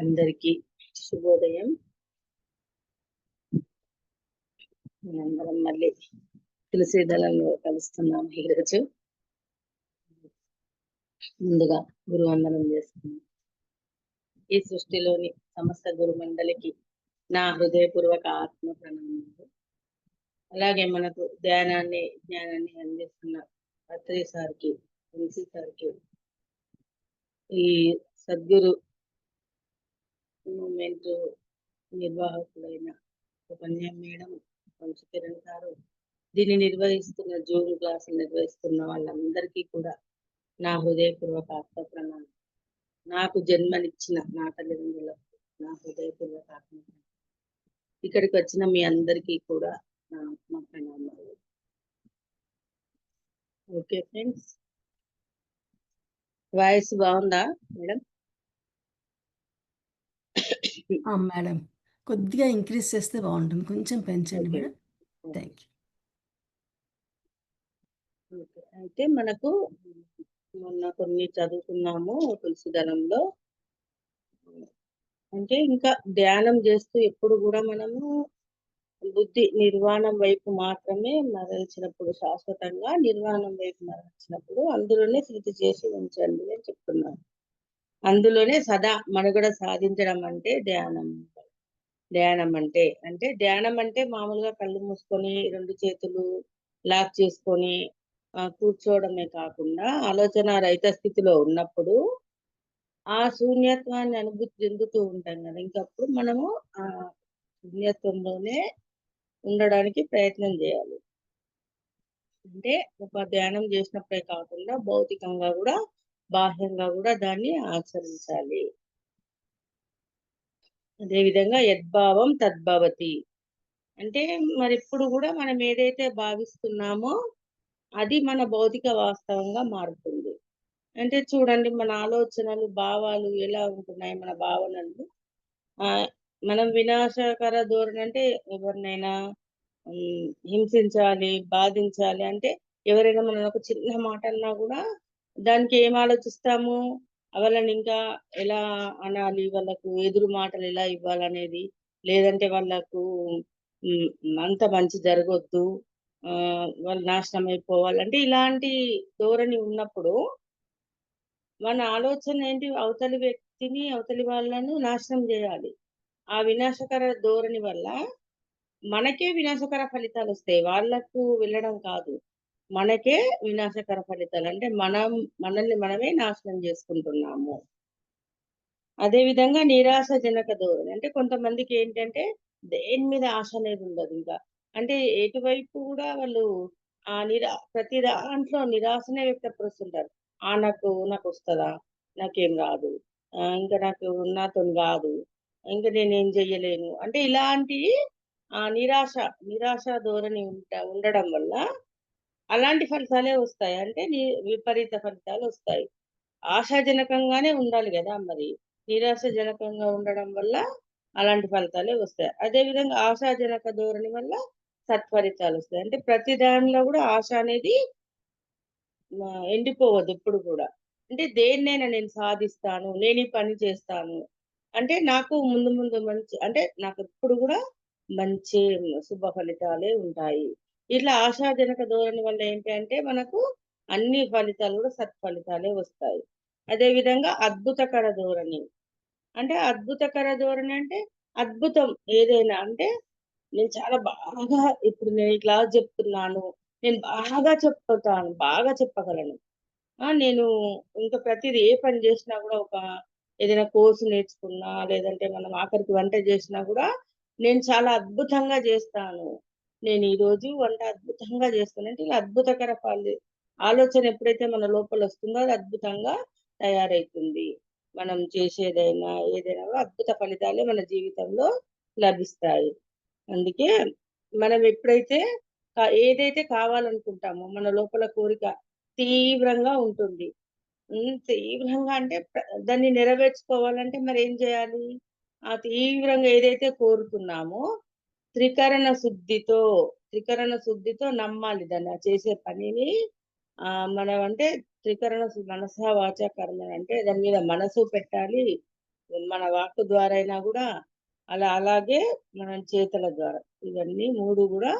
అందరికీ శుభోదయం. మనందరం మళ్ళీ తులసి దళంలో కలుస్తున్నాం ఈరోజు. ముందుగా గురువందనం చేస్తున్నాం. ఈ సృష్టిలోని సమస్త గురు మండలికి నా హృదయపూర్వక ఆత్మ ప్రణామాలు. అలాగే మనకు జ్ఞానాన్ని అందిస్తున్న అత్రి సార్కి, తులసి సార్కి, ఈ సద్గురు మూమెంట్ నిర్వాహకులైన ఉపన్యాసం మేడం, వంశకిరణ్ గారు, దీన్ని నిర్వహిస్తున్న జూమ్ క్లాసులు నిర్వహిస్తున్న వాళ్ళందరికీ కూడా నా హృదయపూర్వక ఆత్మ ప్రణామం. నాకు జన్మనిచ్చిన నా తల్లిదండ్రులకు నా హృదయపూర్వక ఆత్మ ప్రణామం. ఇక్కడికి వచ్చిన మీ అందరికీ కూడా నా ఆత్మ ప్రణామాలు. ఓకే ఫ్రెండ్స్, వాయిస్ బాగుందా మేడం? మేడం కొద్దిగా ఇంక్రీజ్ చేస్తే బాగుంటుంది, కొంచెం పెంచండి మేడం. Thank you. అయితే మనకు మొన్న కొన్ని చదువుకున్నాము తులసి దళంలో. అంటే ఇంకా ధ్యానం చేస్తూ ఎప్పుడు కూడా మనము బుద్ధి నిర్వాణం వైపు మాత్రమే మరల్చినప్పుడు, శాశ్వతంగా నిర్వాణం వైపు మరల్చినప్పుడు అందులోనే స్థితి చేసి ఉంచండి అని చెప్తున్నాను. అందులోనే సదా మనుగడ సాధించడం అంటే ధ్యానం. ధ్యానం అంటే మామూలుగా కళ్ళు మూసుకొని రెండు చేతులు లాక్ చేసుకొని కూర్చోవడమే కాకుండా ఆలోచన రహిత స్థితిలో ఉన్నప్పుడు ఆ శూన్యత్వాన్ని అనుభూతి చెందుతూ ఉంటాం కదా, ఇంకప్పుడు మనము ఆ శూన్యత్వంలోనే ఉండడానికి ప్రయత్నం చేయాలి. అంటే ఒక ధ్యానం చేసినప్పుడే కాకుండా భౌతికంగా కూడా, బాహ్యంగా కూడా దాన్ని ఆచరించాలి. అదేవిధంగా యద్భావం తద్భవతి అంటే మరి ఇప్పుడు కూడా మనం ఏదైతే భావిస్తున్నామో అది మన భౌతిక వాస్తవంగా మారుతుంది. అంటే చూడండి, మన ఆలోచనలు, భావాలు ఎలా ఉంటున్నాయి, మన భావనలు. మనం వినాశకర ధోరణి అంటే ఎవరినైనా హింసించాలి, బాధించాలి అంటే, ఎవరైనా మనం ఒక చిన్న మాట అన్నా కూడా దానికి ఏం ఆలోచిస్తాము, వాళ్ళని ఇంకా ఎలా అనాలి, వాళ్ళకు ఎదురు మాటలు ఎలా ఇవ్వాలనేది, లేదంటే వాళ్ళకు అంత మంచి జరగొద్దు, వాళ్ళు నాశనం అయిపోవాలంటే ఇలాంటి ధోరణి ఉన్నప్పుడు మన ఆలోచన ఏంటి, అవతలి వ్యక్తిని, అవతలి వాళ్ళను నాశనం చేయాలి. ఆ వినాశకర ధోరణి వల్ల మనకే వినాశకర ఫలితాలు వస్తాయి, వాళ్ళకు వెళ్ళడం కాదు. మనకే వినాశకర ఫలితాలు అంటే మనల్ని మనమే నాశనం చేసుకుంటున్నాము. అదేవిధంగా నిరాశజనక ధోరణి అంటే కొంతమందికి ఏంటంటే దేని మీద ఆశ అనేది ఉండదు ఇంకా. అంటే ఎటువైపు కూడా వాళ్ళు ప్రతి దాంట్లో నిరాశనే వ్యక్తపరుస్తుంటారు. నాకు వస్తుందా, నాకేం రాదు, ఇంకా నాకు నాతోని కాదు, ఇంకా నేనేం చెయ్యలేను అంటే ఇలాంటి నిరాశ ధోరణి ఉండడం వల్ల అలాంటి ఫలితాలే వస్తాయి. అంటే విపరీత ఫలితాలు వస్తాయి. ఆశాజనకంగానే ఉండాలి కదా మరి, నిరాశజనకంగా ఉండడం వల్ల అలాంటి ఫలితాలే వస్తాయి. అదేవిధంగా ఆశాజనక ధోరణి వల్ల సత్ఫలితాలు వస్తాయి. అంటే ప్రతి దానిలో కూడా ఆశ అనేది ఎండిపోవద్దు ఎప్పుడు కూడా. అంటే దేన్నైనా నేను సాధిస్తాను, నేను ఈ పని చేస్తాను అంటే నాకు ముందు ముందు మంచి, అంటే నాకు ఎప్పుడు కూడా మంచి శుభ ఫలితాలే ఉంటాయి. ఇట్లా ఆశాజనక ధోరణి వల్ల ఏంటి అంటే మనకు అన్ని ఫలితాలు కూడా సత్ఫలితాలే వస్తాయి. అదేవిధంగా అద్భుతకర ధోరణి అంటే అద్భుతం ఏదైనా అంటే, నేను చాలా బాగా, ఇప్పుడు నేను ఈ క్లాస్ చెప్తున్నాను, నేను బాగా చెప్పగలను. నేను ఇంకా ప్రతిదీ ఏ పని చేసినా కూడా, ఏదైనా కోర్సు నేర్చుకున్నా, లేదంటే మనం ఆఖరికి వంట చేసినా కూడా నేను చాలా అద్భుతంగా చేస్తాను. నేను ఈరోజు వంట అద్భుతంగా చేస్తాను అంటే ఇలా అద్భుతకర ఆలోచన ఎప్పుడైతే మన లోపల వస్తుందో అది అద్భుతంగా తయారైతుంది. మనం చేసేదైనా ఏదైనా కూడా అద్భుత ఫలితాలే మన జీవితంలో లభిస్తాయి. అందుకే మనం ఎప్పుడైతే ఏదైతే కావాలనుకుంటామో మన లోపల కోరిక తీవ్రంగా ఉంటుంది. తీవ్రంగా అంటే దాన్ని నెరవేర్చుకోవాలంటే మరి ఏం చేయాలి? ఆ తీవ్రంగా ఏదైతే కోరుతున్నామో త్రికరణ శుద్ధితో నమ్మాలి దాన్ని, చేసే పనిని. మనం అంటే త్రికరణ మనస వాచ కర్మ అంటే దాని మీద మనసు పెట్టాలి, మన వాక్కు ద్వారా అయినా గూడా అలాగే మనం చేతల ద్వారా. ఇవన్నీ 3 గూడా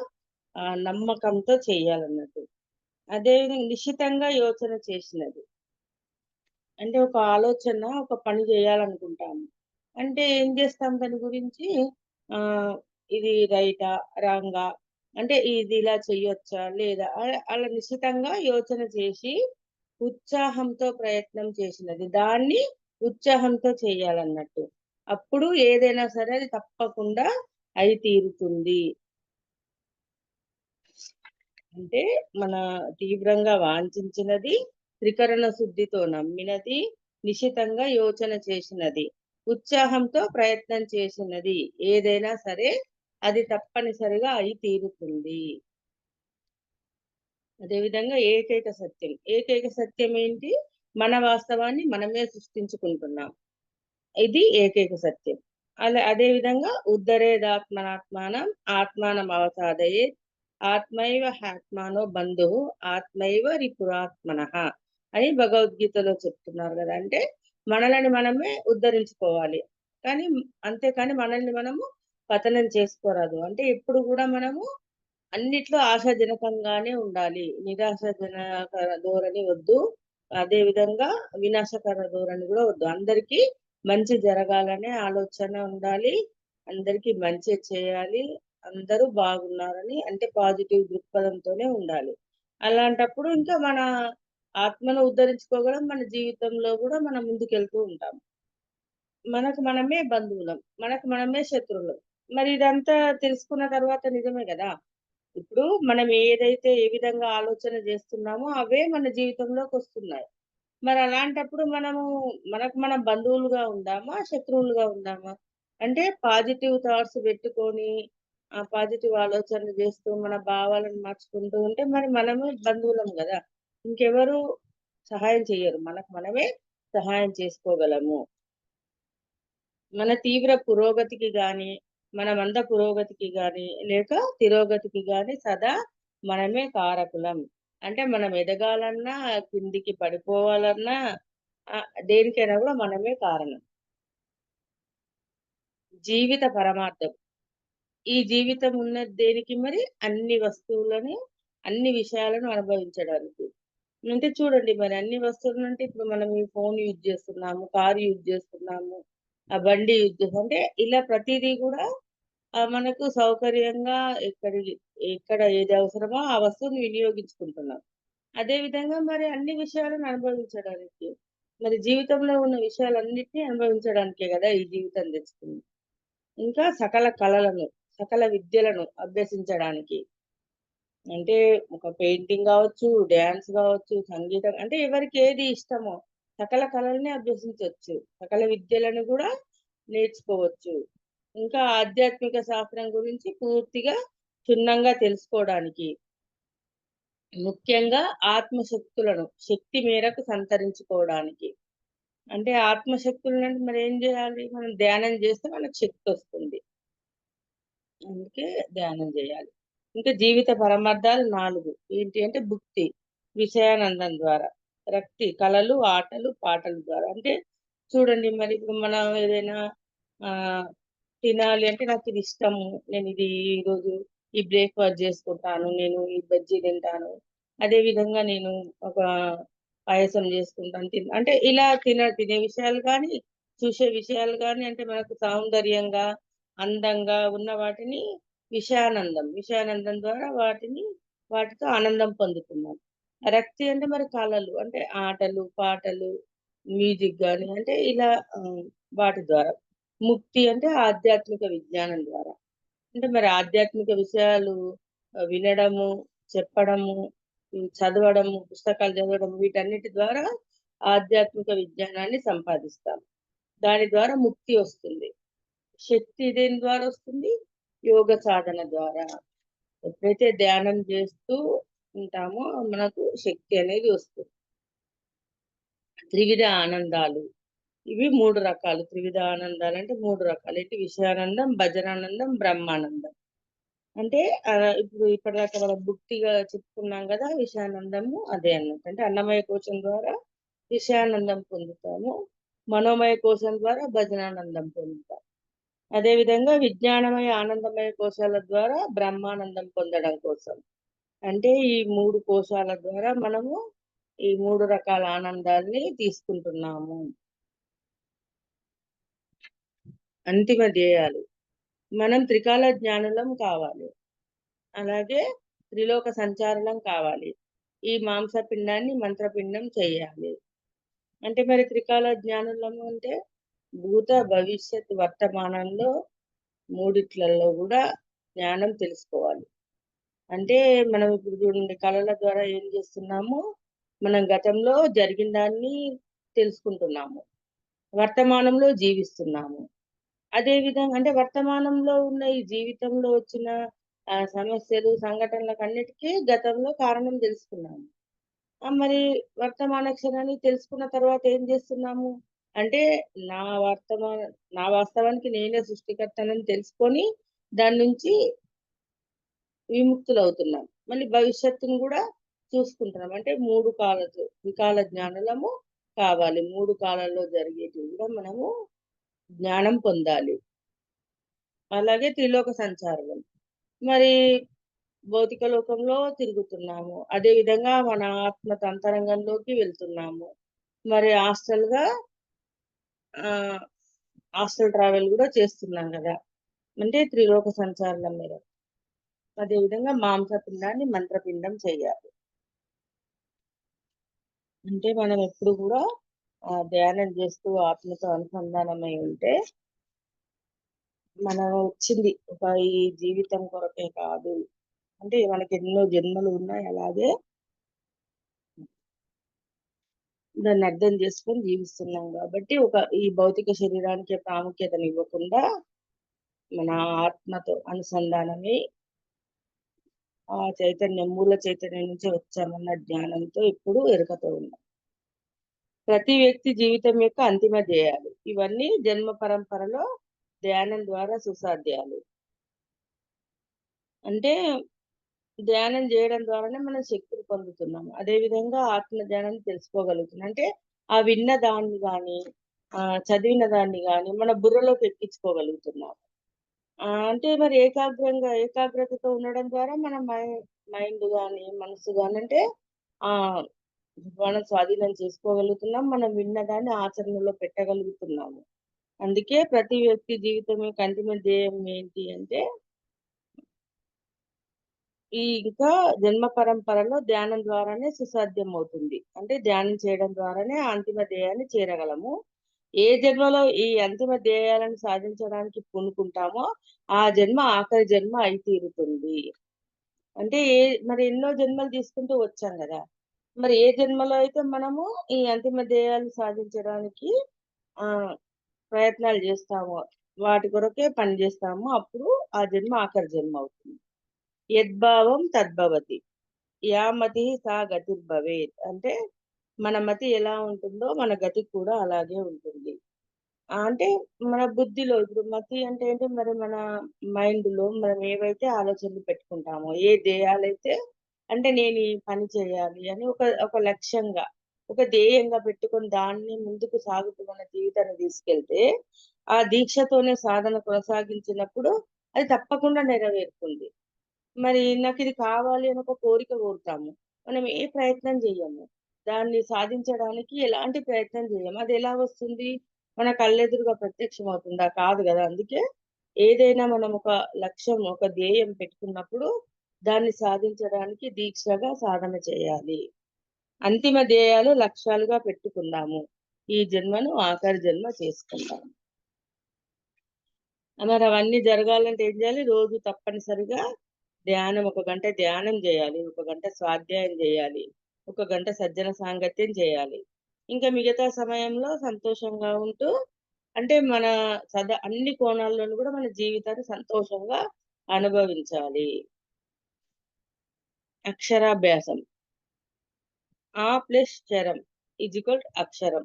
నమ్మకంతో చేయాలన్నట్టు. అదేవిధంగా నిశితంగా యోచన చేసినది. అంటే ఒక ఆలోచన, ఒక పని జేయాలనుకుంటాము. అంటే ఏం జేస్తాం దాని గురించి ఆహ్, ఇది రైటా? రాంగా? అంటే ఇది ఇలా చెయ్యొచ్చా? లేదా? అలా నిశితంగా యోచన చేసి, ఉత్సాహంతో ప్రయత్నం చేసినది. దాన్ని ఉత్సాహంతో చేయాలన్నట్టు. అప్పుడు ఏదైనా సరే అది తప్పకుండా అయి తీరుతుంది. అంటే మన తీవ్రంగా వాంఛించినది, త్రికరణ శుద్ధితో నమ్మినది, నిశితంగా యోచన చేసినది, ఉత్సాహంతో ప్రయత్నం చేసినది ఏదైనా సరే అది తప్పనిసరిగా అయి తీరుతుంది. అదేవిధంగా ఏకైక సత్యం. ఏకైక సత్యం ఏంటి? మన వాస్తవాన్ని మనమే సృష్టించుకుంటున్నాం. ఇది ఏకైక సత్యం. అదే విధంగా ఉద్ధరేదాత్మనాత్మానం ఆత్మానం అవసాదయేత్ ఆత్మైవ హ్యాత్మానో బంధుః ఆత్మైవ రిపురాత్మనః అని భగవద్గీతలో చెప్తున్నారు గదా! అంటే మనలని మనమే ఉద్ధరించుకోవాలి. కానీ అంతేకాని మనల్ని మనము పతనం చేసుకోరాదు. అంటే ఎప్పుడు గూడా మనము అన్నిట్లో ఆశాజనకంగానే ఉండాలి. నిరాశాజనక ధోరణి వద్దు. అదే విధంగా వినాశకర ధోరణి గూడా వద్దు. అందరికీ మంచి జరగాలనే ఆలోచన ఉండాలి. అందరికీ మంచే చేయాలి. అందరూ బాగున్నారని అంటే పాజిటివ్ దృక్పథంతోనే ఉండాలి. అలాంటప్పుడు ఇంకా మన ఆత్మను ఉద్ధరించుకోగలం. మన జీవితంలో గూడా మనం ముందుకెళ్తూ ఉంటాం. మనకు మనమే బంధువులం. మనకు మనమే శత్రువులం. మరి ఇదంతా తెలుసుకున్న తర్వాత నిజమే గదా! ఇప్పుడు మనం ఏదైతే ఏ విధంగా ఆలోచన జేస్తున్నామో అవే మన జీవితంలోకొస్తున్నాయి. మరి అలాంటప్పుడు మనము మనకు మనం బంధువులుగా ఉందామా? శత్రువులుగా ఉందామా? అంటే పాజిటివ్ థాట్స్ పెట్టుకొని పాజిటివ్ ఆలోచనలు జేస్తూ మన భావాలను మార్చుకుంటూ ఉంటే మరి మనమే బంధువులం గదా! ఇంకెవరు సహాయం చెయ్యరు. మనకు మనమే సహాయం చేసుకోగలము. మన తీవ్ర పురోగతికి గాని, మన మంద పురోగతికి గాని, లేక తిరోగతికి గాని సదా మనమే కారకులం. అంటే మనం ఎదగాలన్నా, కిందికి పడిపోవాలన్నా దేనికైనా గూడా మనమే కారణం. జీవిత పరమార్థం. ఈ జీవితం ఉన్నది దేనికి మరి? అన్ని వస్తువులని, అన్ని విషయాలను అనుభవించడానికి. అంటే చూడండి మరి అన్ని వస్తువులంటే ఇప్పుడు మనం ఈ ఫోన్ యూజ్ చేస్తున్నాము, కార్ యూజ్ చేస్తున్నాము, ఆ బండి యూజ్ చేస్తున్నాం. అంటే ఇలా ప్రతీదీ గూడా మనకు సౌకర్యంగా ఎక్కడ ఏది అవసరమో ఆ వస్తువుని వినియోగించుకుంటున్నాం. అదే విధంగా మరి అన్ని విషయాలను అనుభవించడానికి, మరి జీవితంలో ఉన్న విషయాలన్నిటిని అనుభవించడానికే గదా! ఈ జీవితం తెచ్చుకుంది. ఇంకా సకల కళలను, సకల విద్యలను అభ్యసించడానికి. అంటే ఒక పెయింటింగ్ గావచ్చు, డాన్స్ గావచ్చు, సంగీతం అంటే ఎవరికి ఏది ఇష్టమో సకల కళల్ని అభ్యసించొచ్చు. సకల విద్యలను గూడా నేర్చుకోవచ్చు. ఇంకా ఆధ్యాత్మిక శాస్త్రం గురించి పూర్తిగా క్షుణ్ణంగా తెలుసుకోవడానికి. ముఖ్యంగా ఆత్మశక్తులను శక్తి మేరకు సంతరించుకోవడానికి. అంటే ఆత్మశక్తులనంటే మరేం జేయాలి? మనం ధ్యానం జేస్తే మనకు శక్తొస్తుంది. అందుకే ధ్యానం జేయాలి. ఇంకా జీవిత పరమార్థాలు 4 ఏంటి అంటే భుక్తి, విషయానందం ద్వారా, రక్తి, కళలు, ఆటలు, పాటల ద్వారా. అంటే చూడండి మరి ఇప్పుడు మనం ఏదైనా ఆహ్, తినాలి అంటే నాకిది ఇష్టము. నేనిది ఈరోజు ఈ బ్రేక్‌ఫాస్ట్ జేసుకుంటాను. నేను ఈ బజ్జీ తింటాను. అదే విధంగా నేను ఒక పాయసం జేసుకుంటాను. అంటే ఇలా తినే విషయాలు గానీ, చూసే విషయాలు గానీ అంటే మనకు సౌందర్యంగా అందంగా ఉన్న వాటిని విషయానందం. విషయానందం ద్వారా వాటితో ఆనందం పొందుతున్నాం. రక్తి అంటే మరి కళలు అంటే ఆటలు, పాటలు, మ్యూజిక్ గాని అంటే ఇలా వాటి ద్వారా. ముక్తి అంటే ఆధ్యాత్మిక విజ్ఞానం ద్వారా. అంటే మరి ఆధ్యాత్మిక విషయాలు వినడము, చెప్పడము, చదవడము, పుస్తకాలు చదవడం వీటన్నిటి ద్వారా ఆధ్యాత్మిక విజ్ఞానాన్ని సంపాదిస్తాం. దాని ద్వారా ముక్తి వస్తుంది. శక్తి దేని ద్వారా వస్తుంది? యోగ సాధన ద్వారా. ఎప్పుడైతే ధ్యానం చేస్తూ ఉంటామో మనకు శక్తి అనేది వస్తుంది. త్రివిధ ఆనందాలు. ఇవి 3 రకాలు. త్రివిధ ఆనందాలంటే 3 రకాలు. ఏంటి విషయానందం, భజనానందం, బ్రహ్మానందం. అంటే ఇప్పుడు ఇప్పటిదాకా మనం భుక్తిగా చెప్పుకున్నాం గదా! విషయానందము అదే అన్నట్టు. అంటే అన్నమయ కోశం ద్వారా విషయానందం పొందుతాము. మనోమయ కోశం ద్వారా భజనానందం పొందుతాం. అదేవిధంగా విజ్ఞానమయ, ఆనందమయ కోశాల ద్వారా బ్రహ్మానందం పొందడం కోసం. అంటే ఈ 3 కోశాల ద్వారా మనము ఈ 3 రకాల ఆనందాల్ని తీసుకుంటున్నాము. అంతిమ ధ్యేయాలు. మనం త్రికాల జ్ఞానులం కావాలి. అలాగే త్రిలోక సంచారులం కావాలి. ఈ మాంసపిండాన్ని మంత్రపిండం చేయాలి. అంటే మరి త్రికాల జ్ఞానులము అంటే భూత, భవిష్యత్, వర్తమానంలో మూడిట్లలో గూడా జ్ఞానం తెలుసుకోవాలి. అంటే మనం ఇప్పుడు చూడండి కళల ద్వారా ఏం చేస్తున్నాము? మనం గతంలో జరిగిన దాన్ని తెలుసుకుంటున్నాము. వర్తమానంలో జీవిస్తున్నాము. అదే విధంగా అంటే వర్తమానంలో ఉన్న ఈ జీవితంలో వచ్చిన సమస్యలు, సంఘటనలకన్నిటికీ గతంలో కారణం తెలుసుకున్నాము. మరి వర్తమాన క్షణాన్ని తెలుసుకున్న తర్వాత ఏం చేస్తున్నాము? అంటే నా వర్తమాన నా వాస్తవానికి నేనే సృష్టికర్తనని తెలుసుకొని దాని నుంచి విముక్తులవుతున్నాం. మళ్ళీ భవిష్యత్తును గూడా చూసుకుంటున్నాం. అంటే 3 త్రికాల జ్ఞానులము కావాలి. 3 కాలాల్లో జరిగేటివి గూడా మనము జ్ఞానం పొందాలి. అలాగే త్రిలోక సంచారులం. మరి భౌతిక లోకంలో తిరుగుతున్నాము. అదే విధంగా మన ఆత్మ అంతరంగంలోకి వెళ్తున్నాము. మరి ఆహ్, హాస్టల్ ట్రావెల్ గూడా చేస్తున్నాం గదా! అంటే త్రిలోక సంచారులం మీద. అదే విధంగా మాంసపిండాన్ని మంత్రపిండం చేయాలి. అంటే మనం ఎప్పుడు గూడా ధ్యానం చేస్తూ ఆత్మతో అనుసంధానమై ఉంటే, మనం వచ్చింది ఒక ఈ జీవితం కొరకే కాదు. అంటే మనకెన్నో జన్మలు ఉన్నాయి. అలాగే దాన్ని అర్థం చేసుకొని జీవిస్తున్నాం గాబట్టి, ఈ భౌతిక శరీరానికే ప్రాముఖ్యతనివ్వకుండా, మన ఆత్మతో అనుసంధానమై, ఆ చైతన్యం మూల చైతన్యం నుంచి వచ్చామన్న జ్ఞానంతో ఎప్పుడూ ఎరుకతో ఉండాలి. ప్రతి వ్యక్తి జీవితం యొక్క అంతిమ ధ్యేయాలు. ఇవన్నీ జన్మ పరంపరలో ధ్యానం ద్వారా సుసాధ్యాలు. అంటే ధ్యానం జేయడం ద్వారానే మనం శక్తిని పొందుతున్నాము. అదే విధంగా ఆత్మ ధ్యానాన్ని తెలుసుకోగలుగుతున్నాం. అంటే ఆ విన్న దాన్ని గాని, చదివిన దాన్ని గాని మన బుర్రలోకి ఎక్కించుకోగలుగుతున్నాం. అంటే మరి ఏకాగ్రతతో ఉండడం ద్వారా మన మైండ్ గాని, మనసు గాని అంటే ఆహ్, మనం స్వాధీనం చేసుకోగలుగుతున్నాం. మనం విన్నదాన్ని ఆచరణలో పెట్టగలుగుతున్నాము. అందుకే ప్రతి వ్యక్తి జీవితం యొక్క అంతిమ ధ్యేయం ఏంటి అంటే ఇంకా జన్మ పరంపరలో ధ్యానం ద్వారానే సుసాధ్యమవుతుంది. అంటే ధ్యానం చేయడం ద్వారానే ఆ అంతిమ ధ్యేయాన్ని చేరగలము. ఏ జన్మలో ఈ అంతిమ ధ్యేయాలను సాధించడానికి పూనుకుంటామో, ఆ జన్మ ఆఖరి జన్మ అయి తీరుతుంది. అంటే మరి ఎన్నో జన్మలు తీసుకుంటూ వచ్చాం గదా! మరి ఏ జన్మలో అయితే మనము ఈ అంతిమ ధ్యేయాలు సాధించడానికి ఆహ్, ప్రయత్నాలు జేస్తామో, వాటి కొరకే పని జేస్తామో, అప్పుడు ఆ జన్మ ఆఖరి జన్మ అవుతుంది. యద్భావం తద్భవతి. యా మతిః సా గతిర్భవేత్. అంటే మన మతి ఎలా ఉంటుందో మన గతి కూడా అలాగే ఉంటుంది. అంటే మన బుద్ధిలో ఇప్పుడు మతి అంటే ఏంటి మరి మన మైండ్‌లో మనం ఏవైతే ఆలోచనలు పెట్టుకుంటామో, ఏ ధ్యేయాలైతే అంటే నేను ఈ పని చేయాలి అని ఒక లక్ష్యంగా, ఒక ధ్యేయంగా పెట్టుకొని దాన్ని ముందుకు సాగుతూ మన జీవితాన్ని తీసుకెళ్తే, ఆ దీక్షతోనే సాధన కొనసాగించినప్పుడు అది తప్పకుండా నెరవేరుతుంది. మరి నాకిది కావాలి అని ఒక కోరిక కోరుతాము. మనం ఏ ప్రయత్నం జేయము. దాన్ని సాధించడానికి ఎలాంటి ప్రయత్నం జేయము. అదెలా వస్తుంది? మన కళ్ళెదురుగా ప్రత్యక్షమవుతుందా? కాదు గదా! అందుకే ఏదైనా మనం ఒక లక్ష్యం, ఒక ధ్యేయం పెట్టుకున్నప్పుడు దాన్ని సాధించడానికి దీక్షగా సాధన చేయాలి. అంతిమ ధ్యేయాలు లక్ష్యాలుగా పెట్టుకుందాము. ఈ జన్మను ఆఖరి జన్మ చేసుకుందాం. మరి అవన్నీ జరగాలంటే ఏం జేయాలి? రోజు తప్పనిసరిగా ఒక గంట ధ్యానం జేయాలి. ఒక గంట స్వాధ్యాయం జేయాలి. ఒక గంట సజ్జన సాంగత్యం చేయాలి. ఇంకా మిగతా సమయంలో సంతోషంగా ఉంటూ అంటే మన అన్ని కోణాల్లోనూ గూడా మన జీవితాన్ని సంతోషంగా అనుభవించాలి. అక్షరాభ్యాసం. ప్లస్ క్షరం అక్షరం.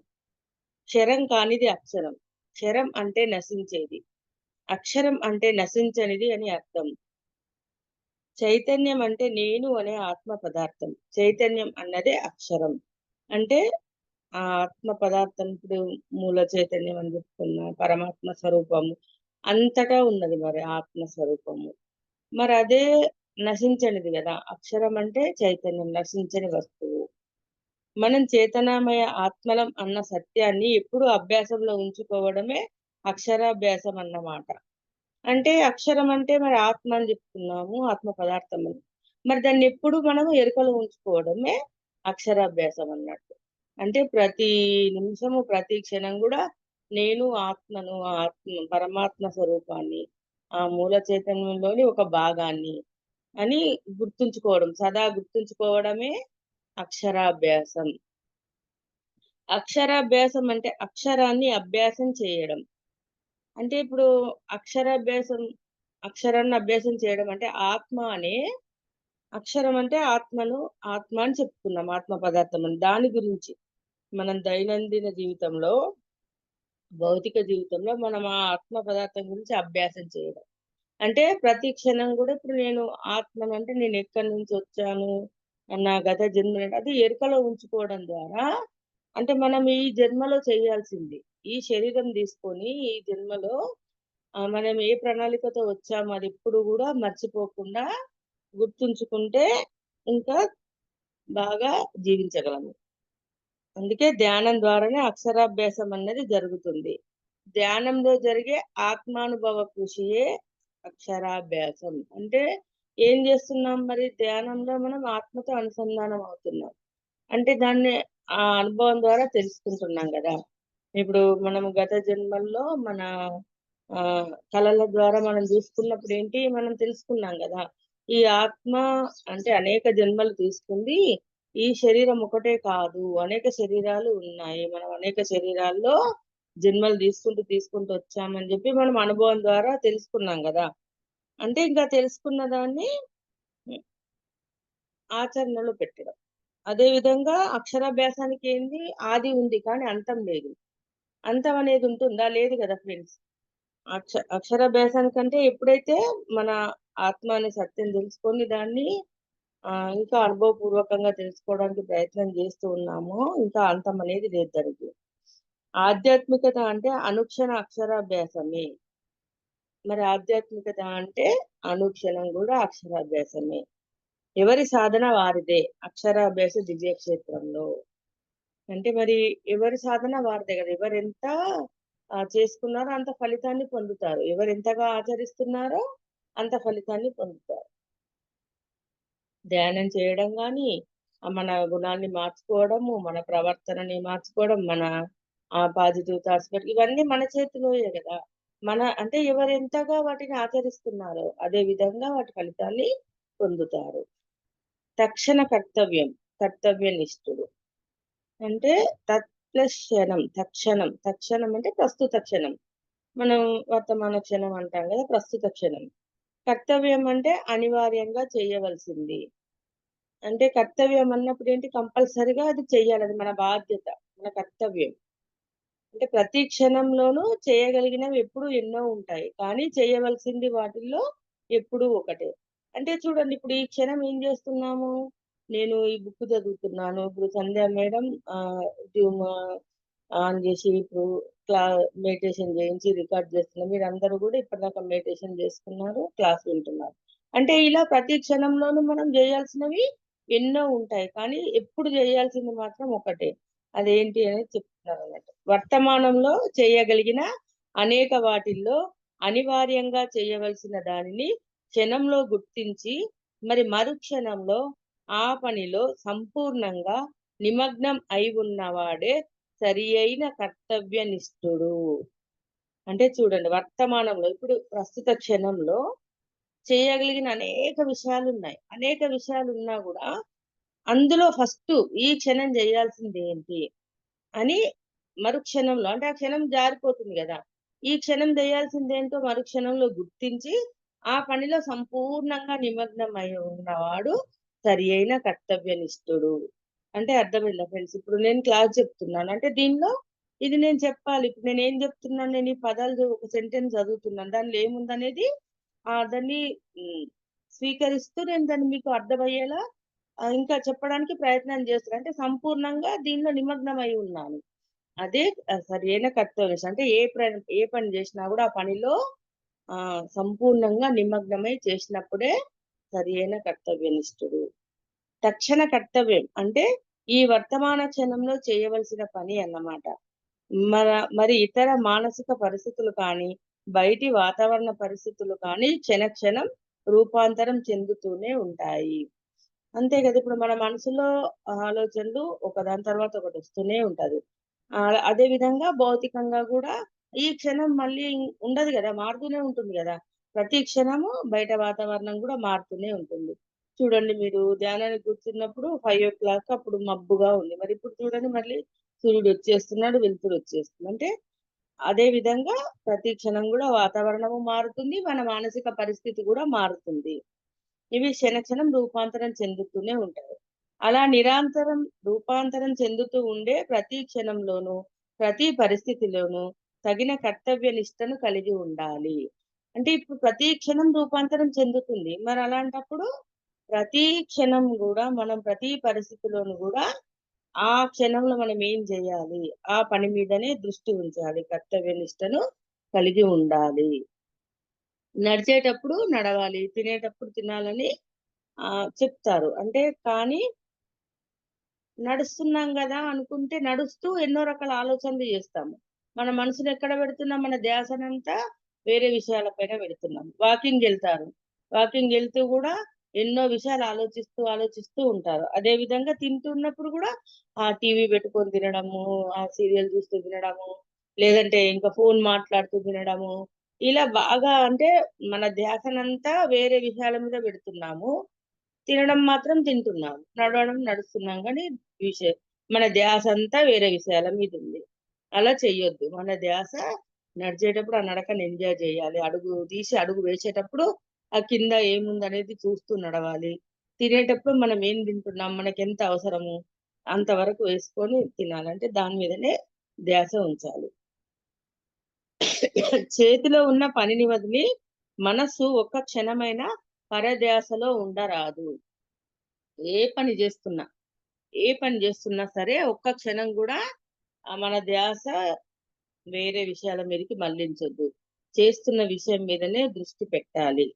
క్షరం కానిది అక్షరం. క్షరం అంటే నశించేది. అక్షరం అంటే నశించనిది అని అర్థం. చైతన్యం అంటే నేను అనే ఆత్మ పదార్థం. చైతన్యం అన్నదే అక్షరం. అంటే ఆ ఆత్మ పదార్థం ఇప్పుడు మూల చైతన్యం అని చెప్పుకున్నా, పరమాత్మ స్వరూపము అంతటా ఉన్నది మరి ఆత్మ స్వరూపము. మరి అదే నశించనిది కదా! అక్షరం అంటే చైతన్యం, నశించని వస్తువు. మనం చేతనామయ ఆత్మలం అన్న సత్యాన్ని ఎప్పుడూ అభ్యాసంలో ఉంచుకోవడమే అక్షరాభ్యాసం అన్నమాట. అంటే అక్షరం అంటే మరి ఆత్మ అని చెప్తున్నాము. ఆత్మ పదార్థం అని. మరి దాన్నెప్పుడు మనము ఎరుకలో ఉంచుకోవడమే అక్షరాభ్యాసం అన్నట్టు. అంటే ప్రతి నిమిషము, ప్రతి క్షణం గూడా నేను ఆత్మను, పరమాత్మ స్వరూపాన్ని, ఆ మూల చైతన్యంలోని ఒక భాగాన్ని అని గుర్తుంచుకోవడం. సదా గుర్తుంచుకోవడమే అక్షరాభ్యాసం. అక్షరాభ్యాసం అంటే అక్షరాన్ని అభ్యాసం చేయడం. అంటే ఇప్పుడు అక్షరాభ్యాసం అక్షరాన్ని అభ్యాసం చేయడం అంటే ఆత్మ అనే అక్షరం అంటే ఆత్మ అని చెప్పుకున్నాం. ఆత్మ పదార్థం అని. దాని గురించి మనం దైనందిన జీవితంలో, భౌతిక జీవితంలో మనం ఆ ఆత్మ పదార్థం గురించి అభ్యాసం చేయడం. అంటే ప్రతి క్షణం గూడా ఇప్పుడు నేను ఆత్మనంటే నేనెక్కడి నుంచొచ్చాను, నా గత జన్మనేంటి అది ఎరుకలో ఉంచుకోవడం ద్వారా అంటే మనం ఈ జన్మలో చేయాల్సింది. ఈ శరీరం తీసుకొని ఈ జన్మలో మనం ఏ ప్రణాళికతో వచ్చామో అదెప్పుడు గూడా మర్చిపోకుండా గుర్తుంచుకుంటే ఇంకా బాగా జీవించగలము. అందుకే ధ్యానం ద్వారానే అక్షరాభ్యాసం అన్నది జరుగుతుంది. ధ్యానంలో జరిగే ఆత్మానుభవ కృషియే అక్షరాభ్యాసం. అంటే ఏం చేస్తున్నాం మరి ధ్యానంలో మనం ఆత్మతో అనుసంధానం అవుతున్నాం. అంటే దాన్ని ఆ అనుభవం ద్వారా తెలుసుకుంటున్నాం గదా! ఇప్పుడు మనం గత జన్మల్లో మన కళల ద్వారా మనం చూసుకున్నప్పుడు ఏంటి మనం తెలుసుకున్నాం గదా! ఈ ఆత్మ అంటే అనేక జన్మలు తీసుకుంది. ఈ శరీరం ఒకటే కాదు. అనేక శరీరాలు ఉన్నాయి. మనం అనేక శరీరాల్లో జన్మలు తీసుకుంటూ వచ్చామని జెప్పి మనం అనుభవం ద్వారా తెలుసుకున్నాం గదా! అంటే ఇంకా తెలుసుకున్న దాన్ని హ్మ్. ఆచరణలో పెట్టడం. అదే విధంగా అక్షరాభ్యాసానికి ఏంది ఆది ఉంది. కానీ అంతం లేదు. అంతం అనేది ఉంటుందా? లేదు గదా ఫ్రెండ్స్. అక్షరాభ్యాసానికంటే ఎప్పుడైతే మన ఆత్మ అనే సత్యం తెలుసుకొని దాన్ని ఇంకా అనుభవపూర్వకంగా తెలుసుకోవడానికి ప్రయత్నం చేస్తూ ఉన్నామో, ఇంకా అంతం అనేది లేదు దానికి. ఆధ్యాత్మికత అంటే అనుక్షణ అక్షరాభ్యాసమే. మరి ఆధ్యాత్మికత అంటే అనుక్షణం గూడా అక్షరాభ్యాసమే. ఎవరి సాధన వారిదే. అక్షరాభ్యాస దివ్యక్షేత్రంలో. అంటే మరి ఎవరి సాధన వారిదే గదా! ఎవరెంత చేసుకున్నారో అంత ఫలితాన్ని పొందుతారు. ఎవరెంతగా ఆచరిస్తున్నారో అంత ఫలితాన్ని పొందుతారు. ధ్యానం చేయడం గాని, మన గుణాన్ని మార్చుకోవడము, మన ప్రవర్తనని మార్చుకోవడం, మన పాజిటివ్ థాట్స్ ఇవన్నీ మన చేతిలోయే గదా! అంటే ఎవరెంతగా వాటిని ఆచరిస్తున్నారో, అదే విధంగా వాటి ఫలితాన్ని పొందుతారు. తక్షణ కర్తవ్యం, కర్తవ్యనిష్ఠుడు. అంటే తత్ ప్లస్ క్షణం, తక్షణం. తక్షణం అంటే ప్రస్తుత క్షణం. మనం వర్తమాన క్షణం అంటాం గదా! ప్రస్తుత క్షణం. కర్తవ్యం అంటే అనివార్యంగా చేయవలసింది. అంటే కర్తవ్యం అన్నప్పుడు ఏంటి కంపల్సరీగా అది చెయ్యాలి. అది మన బాధ్యత. మన కర్తవ్యం. అంటే ప్రతి క్షణంలోనూ చేయగలిగినవి ఎప్పుడూ ఎన్నో ఉంటాయి. కానీ చేయవలసింది వాటిల్లో ఎప్పుడూ ఒకటే. అంటే చూడండి ఇప్పుడు ఈ క్షణం ఏం జేస్తున్నాము? నేను ఈ బుక్ చదువుతున్నాను. ఇప్పుడు సంధ్య మేడం జూమ్ ఆన్ జేసి ఇప్పుడు క్లా మెడిటేషన్ జేయించి రికార్డ్ జేస్తున్నారు. మీరందరూ గూడా ఇప్పటిదాకా మెడిటేషన్ జేసుకున్నారు. క్లాస్ వింటున్నారు. అంటే ఇలా ప్రతి క్షణంలోనూ మనం జేయాల్సినవి ఎన్నో ఉంటాయి. కానీ ఎప్పుడు జేయాల్సింది మాత్రం ఒకటే. అదేంటి అనేది చెప్తున్నారన్నట్టు. వర్తమానంలో చేయగలిగిన అనేక వాటిల్లో అనివార్యంగా చేయవలసిన దానిని క్షణంలో గుర్తించి, మరి మరుక్షణంలో ఆ పనిలో సంపూర్ణంగా నిమగ్నం అయి ఉన్నవాడే సరియైన కర్తవ్యనిష్ఠుడు. అంటే చూడండి వర్తమానంలో ఇప్పుడు ప్రస్తుత క్షణంలో చేయగలిగిన అనేక విషయాలున్నాయి. అనేక విషయాలున్నా గూడా అందులో ఫస్టు ఈ క్షణం జేయాల్సిందేంటి అని మరుక్షణంలో అంటే ఆ క్షణం జారిపోతుంది గదా! ఈ క్షణం జేయాల్సిందేంటో మరుక్షణంలో గుర్తించి, ఆ పనిలో సంపూర్ణంగా నిమగ్నమై ఉన్నవాడు సరియైన కర్తవ్యనిష్ఠుడు. అంటే అర్థమైందా ఫ్రెండ్స్? ఇప్పుడు నేను క్లాస్ చెప్తున్నాను. అంటే దీనిలో ఇది నేను చెప్పాలి. ఇప్పుడు నేనేం జెప్తున్నాను, నేను ఈ పదాలు ఒక సెంటెన్స్ చదువుతున్నాను. దానిలో ఏముందనేది దాన్ని హ్మ్. స్వీకరిస్తూ నేను దాన్ని మీకు అర్థమయ్యేలా ఇంకా చెప్పడానికి ప్రయత్నం చేస్తున్నా. అంటే సంపూర్ణంగా దీనిలో నిమగ్నమై ఉన్నాను. అదే సరియైన కర్తవ్యం. అంటే ఏ పని చేసినా గూడా ఆ పనిలో సంపూర్ణంగా నిమగ్నమై చేసినప్పుడే సరియైన కర్తవ్యనిష్ఠుడు. తక్షణ కర్తవ్యం అంటే ఈ వర్తమాన క్షణంలో చేయవలసిన పని అన్నమాట. మన మరి ఇతర మానసిక పరిస్థితులు కానీ, బయటి వాతావరణ పరిస్థితులు కానీ క్షణం రూపాంతరం చెందుతూనే ఉంటాయి. అంతే గదా! ఇప్పుడు మన మనసులో ఆలోచనలు ఒకదాని తర్వాత ఒకటొస్తూనే ఉంటది. అదే విధంగా భౌతికంగా గూడా ఈ క్షణం మళ్ళీ ఉండదు గదా! మారుతూనే ఉంటుంది గదా! ప్రతి క్షణము బయట వాతావరణం గూడా మారుతూనే ఉంటుంది. చూడండి మీరు ధ్యానానికి కూర్చున్నప్పుడు 5:00 అప్పుడు మబ్బుగా ఉంది. మరిప్పుడు చూడండి మళ్ళీ సూర్యుడొచ్చేస్తున్నాడు, వెలుతురొచ్చేస్తుంది. అంటే అదే విధంగా ప్రతి క్షణం గూడా వాతావరణము మారుతుంది. మన మానసిక పరిస్థితి గూడా మారుతుంది. ఇవి క్షణం రూపాంతరం చెందుతూనే ఉంటాయి. అలా నిరంతరం రూపాంతరం చెందుతూ ఉండే ప్రతి క్షణంలోనూ, ప్రతి పరిస్థితిలోనూ తగిన కర్తవ్య నిష్టను కలిగి ఉండాలి. అంటే ఇప్పుడు ప్రతి క్షణం రూపాంతరం చెందుతుంది. మరి అలాంటప్పుడు ప్రతి క్షణం గూడా మనం ప్రతి పరిస్థితిలోనూ గూడా ఆ క్షణంలో మనం ఏం జేయాలి? ఆ పని మీదనే దృష్టి ఉంచాలి. కర్తవ్య నిష్టను కలిగి ఉండాలి. నడిచేటప్పుడు నడవాలి. తినేటప్పుడు తినాలని చెప్తారు. అంటే కానీ నడుస్తున్నాం గదా! అనుకుంటే నడుస్తూ ఎన్నో రకాల ఆలోచనలు జేస్తాము. మన మనసుని ఎక్కడ పెడుతున్నాం? మన ధ్యాసనంతా వేరే విషయాల పైన పెడుతున్నాం. వాకింగ్‌కెళ్తారు. వాకింగ్‌కెళ్తూ గూడా ఎన్నో విషయాలు ఆలోచిస్తూ ఉంటారు. అదే విధంగా తింటున్నప్పుడు గూడా టీవీ పెట్టుకొని తినడము, సీరియల్ చూస్తూ తినడము, లేదంటే ఇంకా ఫోను మాట్లాడుతూ తినడము. ఇలా బాగా అంటే మన ధ్యాసనంతా వేరే విషయాల మీద పెడుతున్నాము. తినడం మాత్రం తింటున్నాం. నడవడం నడుస్తున్నాం గానీ, విష మన ధ్యాసంతా వేరే విషయాల మీదుంది. అలా చెయ్యొద్దు. మన ధ్యాస నడిచేటప్పుడు ఆ నడకని ఎంజాయ్ జేయాలి. అడుగు తీసి అడుగు వేసేటప్పుడు ఆ కింద ఏముందనేది చూస్తూ నడవాలి. తినేటప్పుడు మనం ఏం తింటున్నాం, మనకెంత అవసరము అంతవరకు వేసుకొని తినాలి. అంటే దాని మీదనే ధ్యాస ఉంచాలి. చేతిలో ఉన్న పనిని వదిలి మనస్సు ఒక్క క్షణమైనా పరధ్యాసలో ఉండరాదు. ఏ పని జేస్తున్నా, ఏ పని జేస్తున్నా సరే ఒక్క క్షణం గూడా మన ధ్యాస వేరే విషయాల మీదకి మళ్లించొద్దు. చేస్తున్న విషయం మీదనే దృష్టి పెట్టాలి.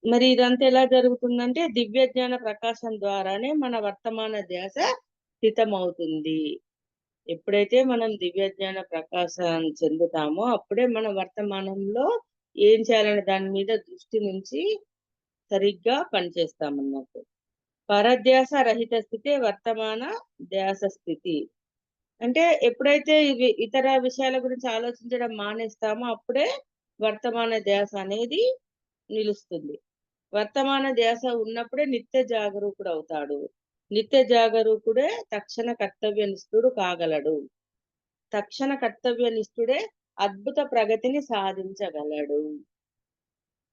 మరి ఇదంతా ఎలా జరుగుతుందంటే దివ్య జ్ఞాన ప్రకాశం ద్వారానే మన వర్తమాన ధ్యాస స్థితమవుతుంది. ఎప్పుడైతే మనం దివ్య జ్ఞాన ప్రకాశం చెందుతామో అప్పుడే మన వర్తమానంలో ఏం చేయాలనే దాని మీద దృష్టి నుంచి సరిగ్గా పనిచేస్తామన్నట్టు. పరధ్యాస రహిత స్థితే వర్తమాన ధ్యాస స్థితి. అంటే ఎప్పుడైతే ఇవి ఇతర విషయాల గురించి ఆలోచించడం మానేస్తామో అప్పుడే వర్తమాన ధ్యాస అనేది నిలుస్తుంది. వర్తమాన ధ్యాస ఉన్నప్పుడే నిత్య జాగరూకుడవుతాడు. నిత్య జాగరూకుడే తక్షణ కర్తవ్యనిష్ఠుడు కాగలడు. తక్షణ కర్తవ్యనిష్ఠుడే అద్భుత ప్రగతిని సాధించగలడు.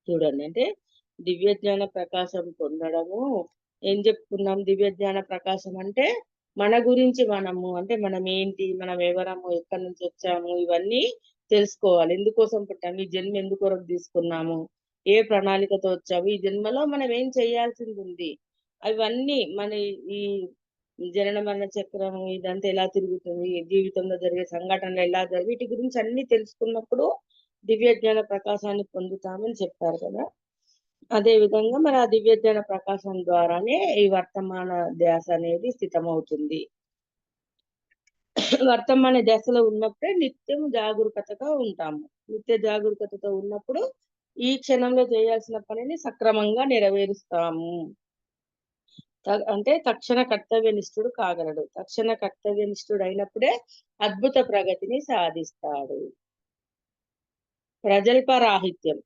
చూడండి. అంటే దివ్య జ్ఞాన ప్రకాశం పొందడము ఏం చెప్పుకున్నాం? దివ్య జ్ఞాన ప్రకాశం అంటే మన గురించి మనము అంటే మనమేంటి? మనం ఎవరము? ఎక్కడి నుంచొచ్చాము? ఇవన్నీ తెలుసుకోవాలి. ఎందుకోసం పుట్టాము? ఈ జన్మ ఎందుకొరకు తీసుకున్నాము? ఏ ప్రణాళికతో వచ్చాము? ఈ జన్మలో మనం ఏం చేయాల్సిందుంది? అవన్నీ మన ఈ జనన మరణ చక్రం ఇదంతా ఎలా తిరుగుతుంది? జీవితంలో జరిగే సంఘటనలు ఎలా వీటి గురించి అన్నీ తెలుసుకున్నప్పుడు దివ్య జ్ఞాన ప్రకాశాన్ని పొందుతామని చెప్పారు కదా! అదే విధంగా మరి ఆ దివ్య జ్ఞాన ప్రకాశం ద్వారానే ఈ వర్తమాన ధ్యాస అనేది స్థితమవుతుంది. వర్తమాన దశలో ఉన్నప్పుడే నిత్యం జాగరూకతగా ఉంటాము. నిత్య జాగరూకతతో ఉన్నప్పుడు ఈ క్షణంలో చేయాల్సిన పనిని సక్రమంగా నెరవేరుస్తాము. అంటే తక్షణ కర్తవ్యనిష్ఠుడు కాగలడు. తక్షణ కర్తవ్యనిష్ఠుడైనప్పుడే అద్భుత ప్రగతిని సాధిస్తాడు. ప్రజల్పరాహిత్యం.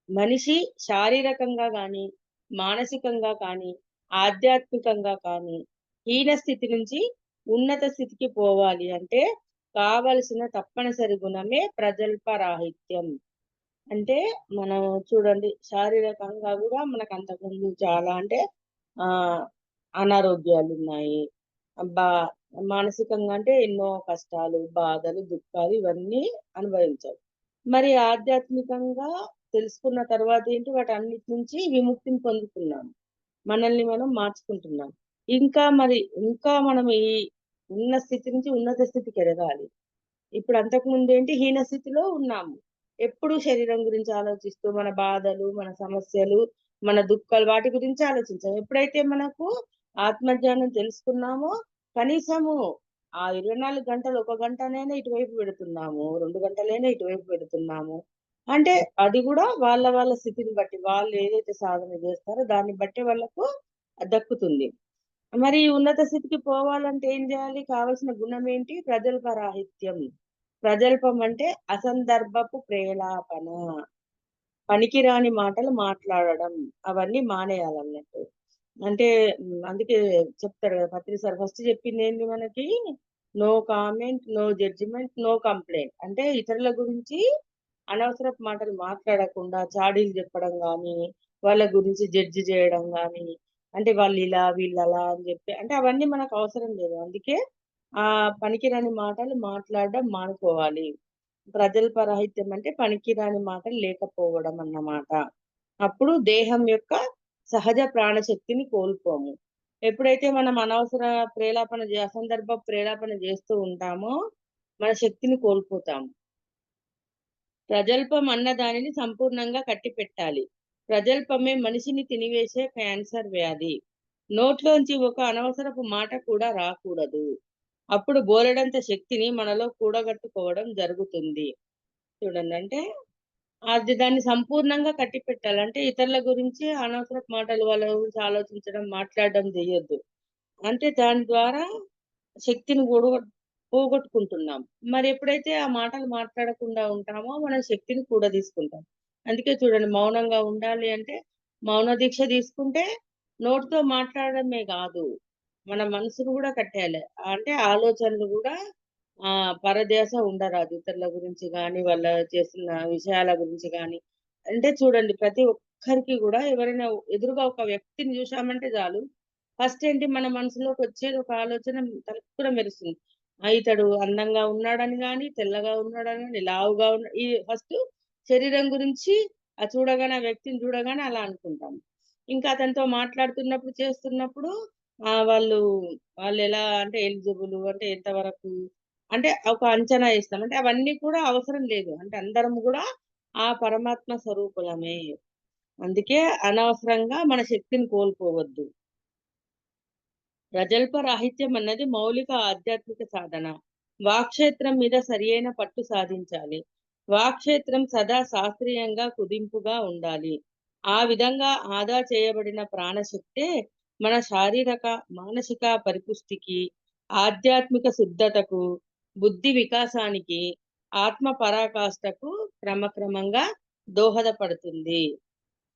మనిషి శారీరకంగా గాని, మానసికంగా కానీ, ఆధ్యాత్మికంగా కానీ హీన స్థితి నుంచి ఉన్నత స్థితికి పోవాలి అంటే కావలసిన తప్పనిసరి గుణమే ప్రజల్పరాహిత్యం. అంటే మనం చూడండి శారీరకంగా గూడా మనకు అంతకుముందు చాలా అంటే ఆహ్, అనారోగ్యాలున్నాయి. బా మానసికంగా అంటే ఎన్నో కష్టాలు, బాధలు, దుఃఖాలు ఇవన్నీ అనుభవించాం. మరి ఆధ్యాత్మికంగా తెలుసుకున్న తర్వాత ఏంటి వాటన్నిటి నుంచి విముక్తిని పొందుకున్నాం. మనల్ని మనం మార్చుకుంటున్నాం. ఇంకా మనం ఈ ఉన్న స్థితి నుంచి ఉన్నత స్థితికి ఎదగాలి. ఇప్పుడు అంతకుముందేంటి హీన స్థితిలో ఉన్నాము. ఎప్పుడూ శరీరం గురించి ఆలోచిస్తూ, మన బాధలు, మన సమస్యలు, మన దుఃఖాలు వాటి గురించి ఆలోచించాం. ఎప్పుడైతే మనకు ఆత్మజ్ఞానం తెలుసుకున్నామో, కనీసము ఆ 24 గంటలు, ఒక గంటనైనా ఇటువైపు పెడుతున్నాము. 2 గంటలైనా ఇటువైపు పెడుతున్నాము. అంటే అది గూడా వాళ్ళ వాళ్ళ స్థితిని బట్టి, వాళ్ళు ఏదైతే సాధన జేస్తారో దాన్ని బట్టి వాళ్ళకు దక్కుతుంది. మరి ఈ ఉన్నత స్థితికి పోవాలంటే ఏం జేయాలి? కావాల్సిన గుణమేంటి? ప్రజల్పరాహిత్యం. ప్రజల్పం అంటే అసందర్భపు ప్రేలాపన. పనికిరాని మాటలు మాట్లాడడం. అవన్నీ మానేయాలన్నట్టు. అంటే అందుకే చెప్తారు గదా! పత్రి సార్ ఫస్ట్ చెప్పిందేంది మనకి? No comment, no judgement, no complaint. అంటే ఇతరుల గురించి అనవసరపు మాటలు మాట్లాడకుండా చాడీలు చెప్పడం గానీ, వాళ్ళ గురించి జడ్జ్ జేయడం గానీ, అంటే వాళ్ళిలా, వీళ్ళలా అని జెప్పి అంటే అవన్నీ మనకు అవసరం లేదు. అందుకే పనికిరాని మాటలు మాట్లాడడం మానుకోవాలి. ప్రజల్పరాహిత్యం అంటే పనికిరాని మాటలు లేకపోవడం అన్నమాట. అప్పుడు దేహం యొక్క సహజ ప్రాణశక్తిని కోల్పోము. ఎప్పుడైతే మనం అనవసర అసందర్భ ప్రేలాపన జేస్తూ ఉంటామో, మన శక్తిని కోల్పోతాము. ప్రజల్పం అన్న దానిని సంపూర్ణంగా కట్టిపెట్టాలి. ప్రజల్పమే మనిషిని తినివేసే క్యాన్సర్ వ్యాధి. నోట్లోంచి ఒక అనవసరపు మాట కూడా రాకూడదు. అప్పుడు బోలెడంత శక్తిని మనలో కూడగట్టుకోవడం జరుగుతుంది. చూడండి. అంటే దాన్ని సంపూర్ణంగా కట్టిపెట్టాలి. అంటే ఇతరుల గురించి అనవసరపు మాటలు వాళ్ళ గురించి ఆలోచించడం, మాట్లాడడం జేయొద్దు. అంటే దాని ద్వారా శక్తిని పోగొట్టుకుంటున్నాం. మరెప్పుడైతే ఆ మాటలు మాట్లాడకుండా ఉంటామో, మన శక్తిని కూడదీసుకుంటాం. అందుకే చూడండి మౌనంగా ఉండాలి అంటే, మౌన దీక్ష తీసుకుంటే నోటితో మాట్లాడడమే గాదు, మన మనసును గూడా కట్టేయాలి. అంటే ఆలోచనలు గూడా పరధ్యాస ఉండరాదు. ఇతరుల గురించి గానీ, వాళ్ళ చేస్తున్న విషయాల గురించి గానీ. అంటే చూడండి ప్రతి ఒక్కరికి గూడా ఎవరైనా ఎదురుగా ఒక వ్యక్తిని జూశామంటే చాలు, ఫస్ట్ ఏంటి మన మనసులోకొచ్చేది ఒక ఆలోచన తలుక్కున మెరుస్తుంది. ఇతడు అందంగా ఉన్నాడని గాని, తెల్లగా ఉన్నాడని గాని, లావుగా ఈ ఫస్ట్ శరీరం గురించి చూడగానే ఆ వ్యక్తిని చూడగానే అలా అనుకుంటాం. ఇంకా అతనితో మాట్లాడుతున్నప్పుడు, చేస్తున్నప్పుడు వాళ్ళు వాళ్ళెలా అంటే ఎలిజిబులు అంటే ఎంతవరకు అంటే ఒక అంచనా ఏస్తాం. అంటే అవన్నీ కూడా అవసరం లేదు. అంటే అందరం గూడా ఆ పరమాత్మ స్వరూపులమే. అందుకే అనవసరంగా మన శక్తిని కోల్పోవద్దు. ప్రజల్ప రాహిత్యం అన్నది మౌలిక ఆధ్యాత్మిక సాధన. వాక్క్షేత్రం మీద సరియైన పట్టు సాధించాలి. వాక్క్షేత్రం సదా శాస్త్రీయంగా కుదింపుగా ఉండాలి. ఆ విధంగా ఆదా చేయబడిన ప్రాణశక్తే మన శారీరక, మానసిక పరిపుష్టికి, ఆధ్యాత్మిక శుద్ధతకు, బుద్ధి వికాసానికి, ఆత్మ పరాకాష్ఠకు క్రమక్రమంగా దోహదపడుతుంది.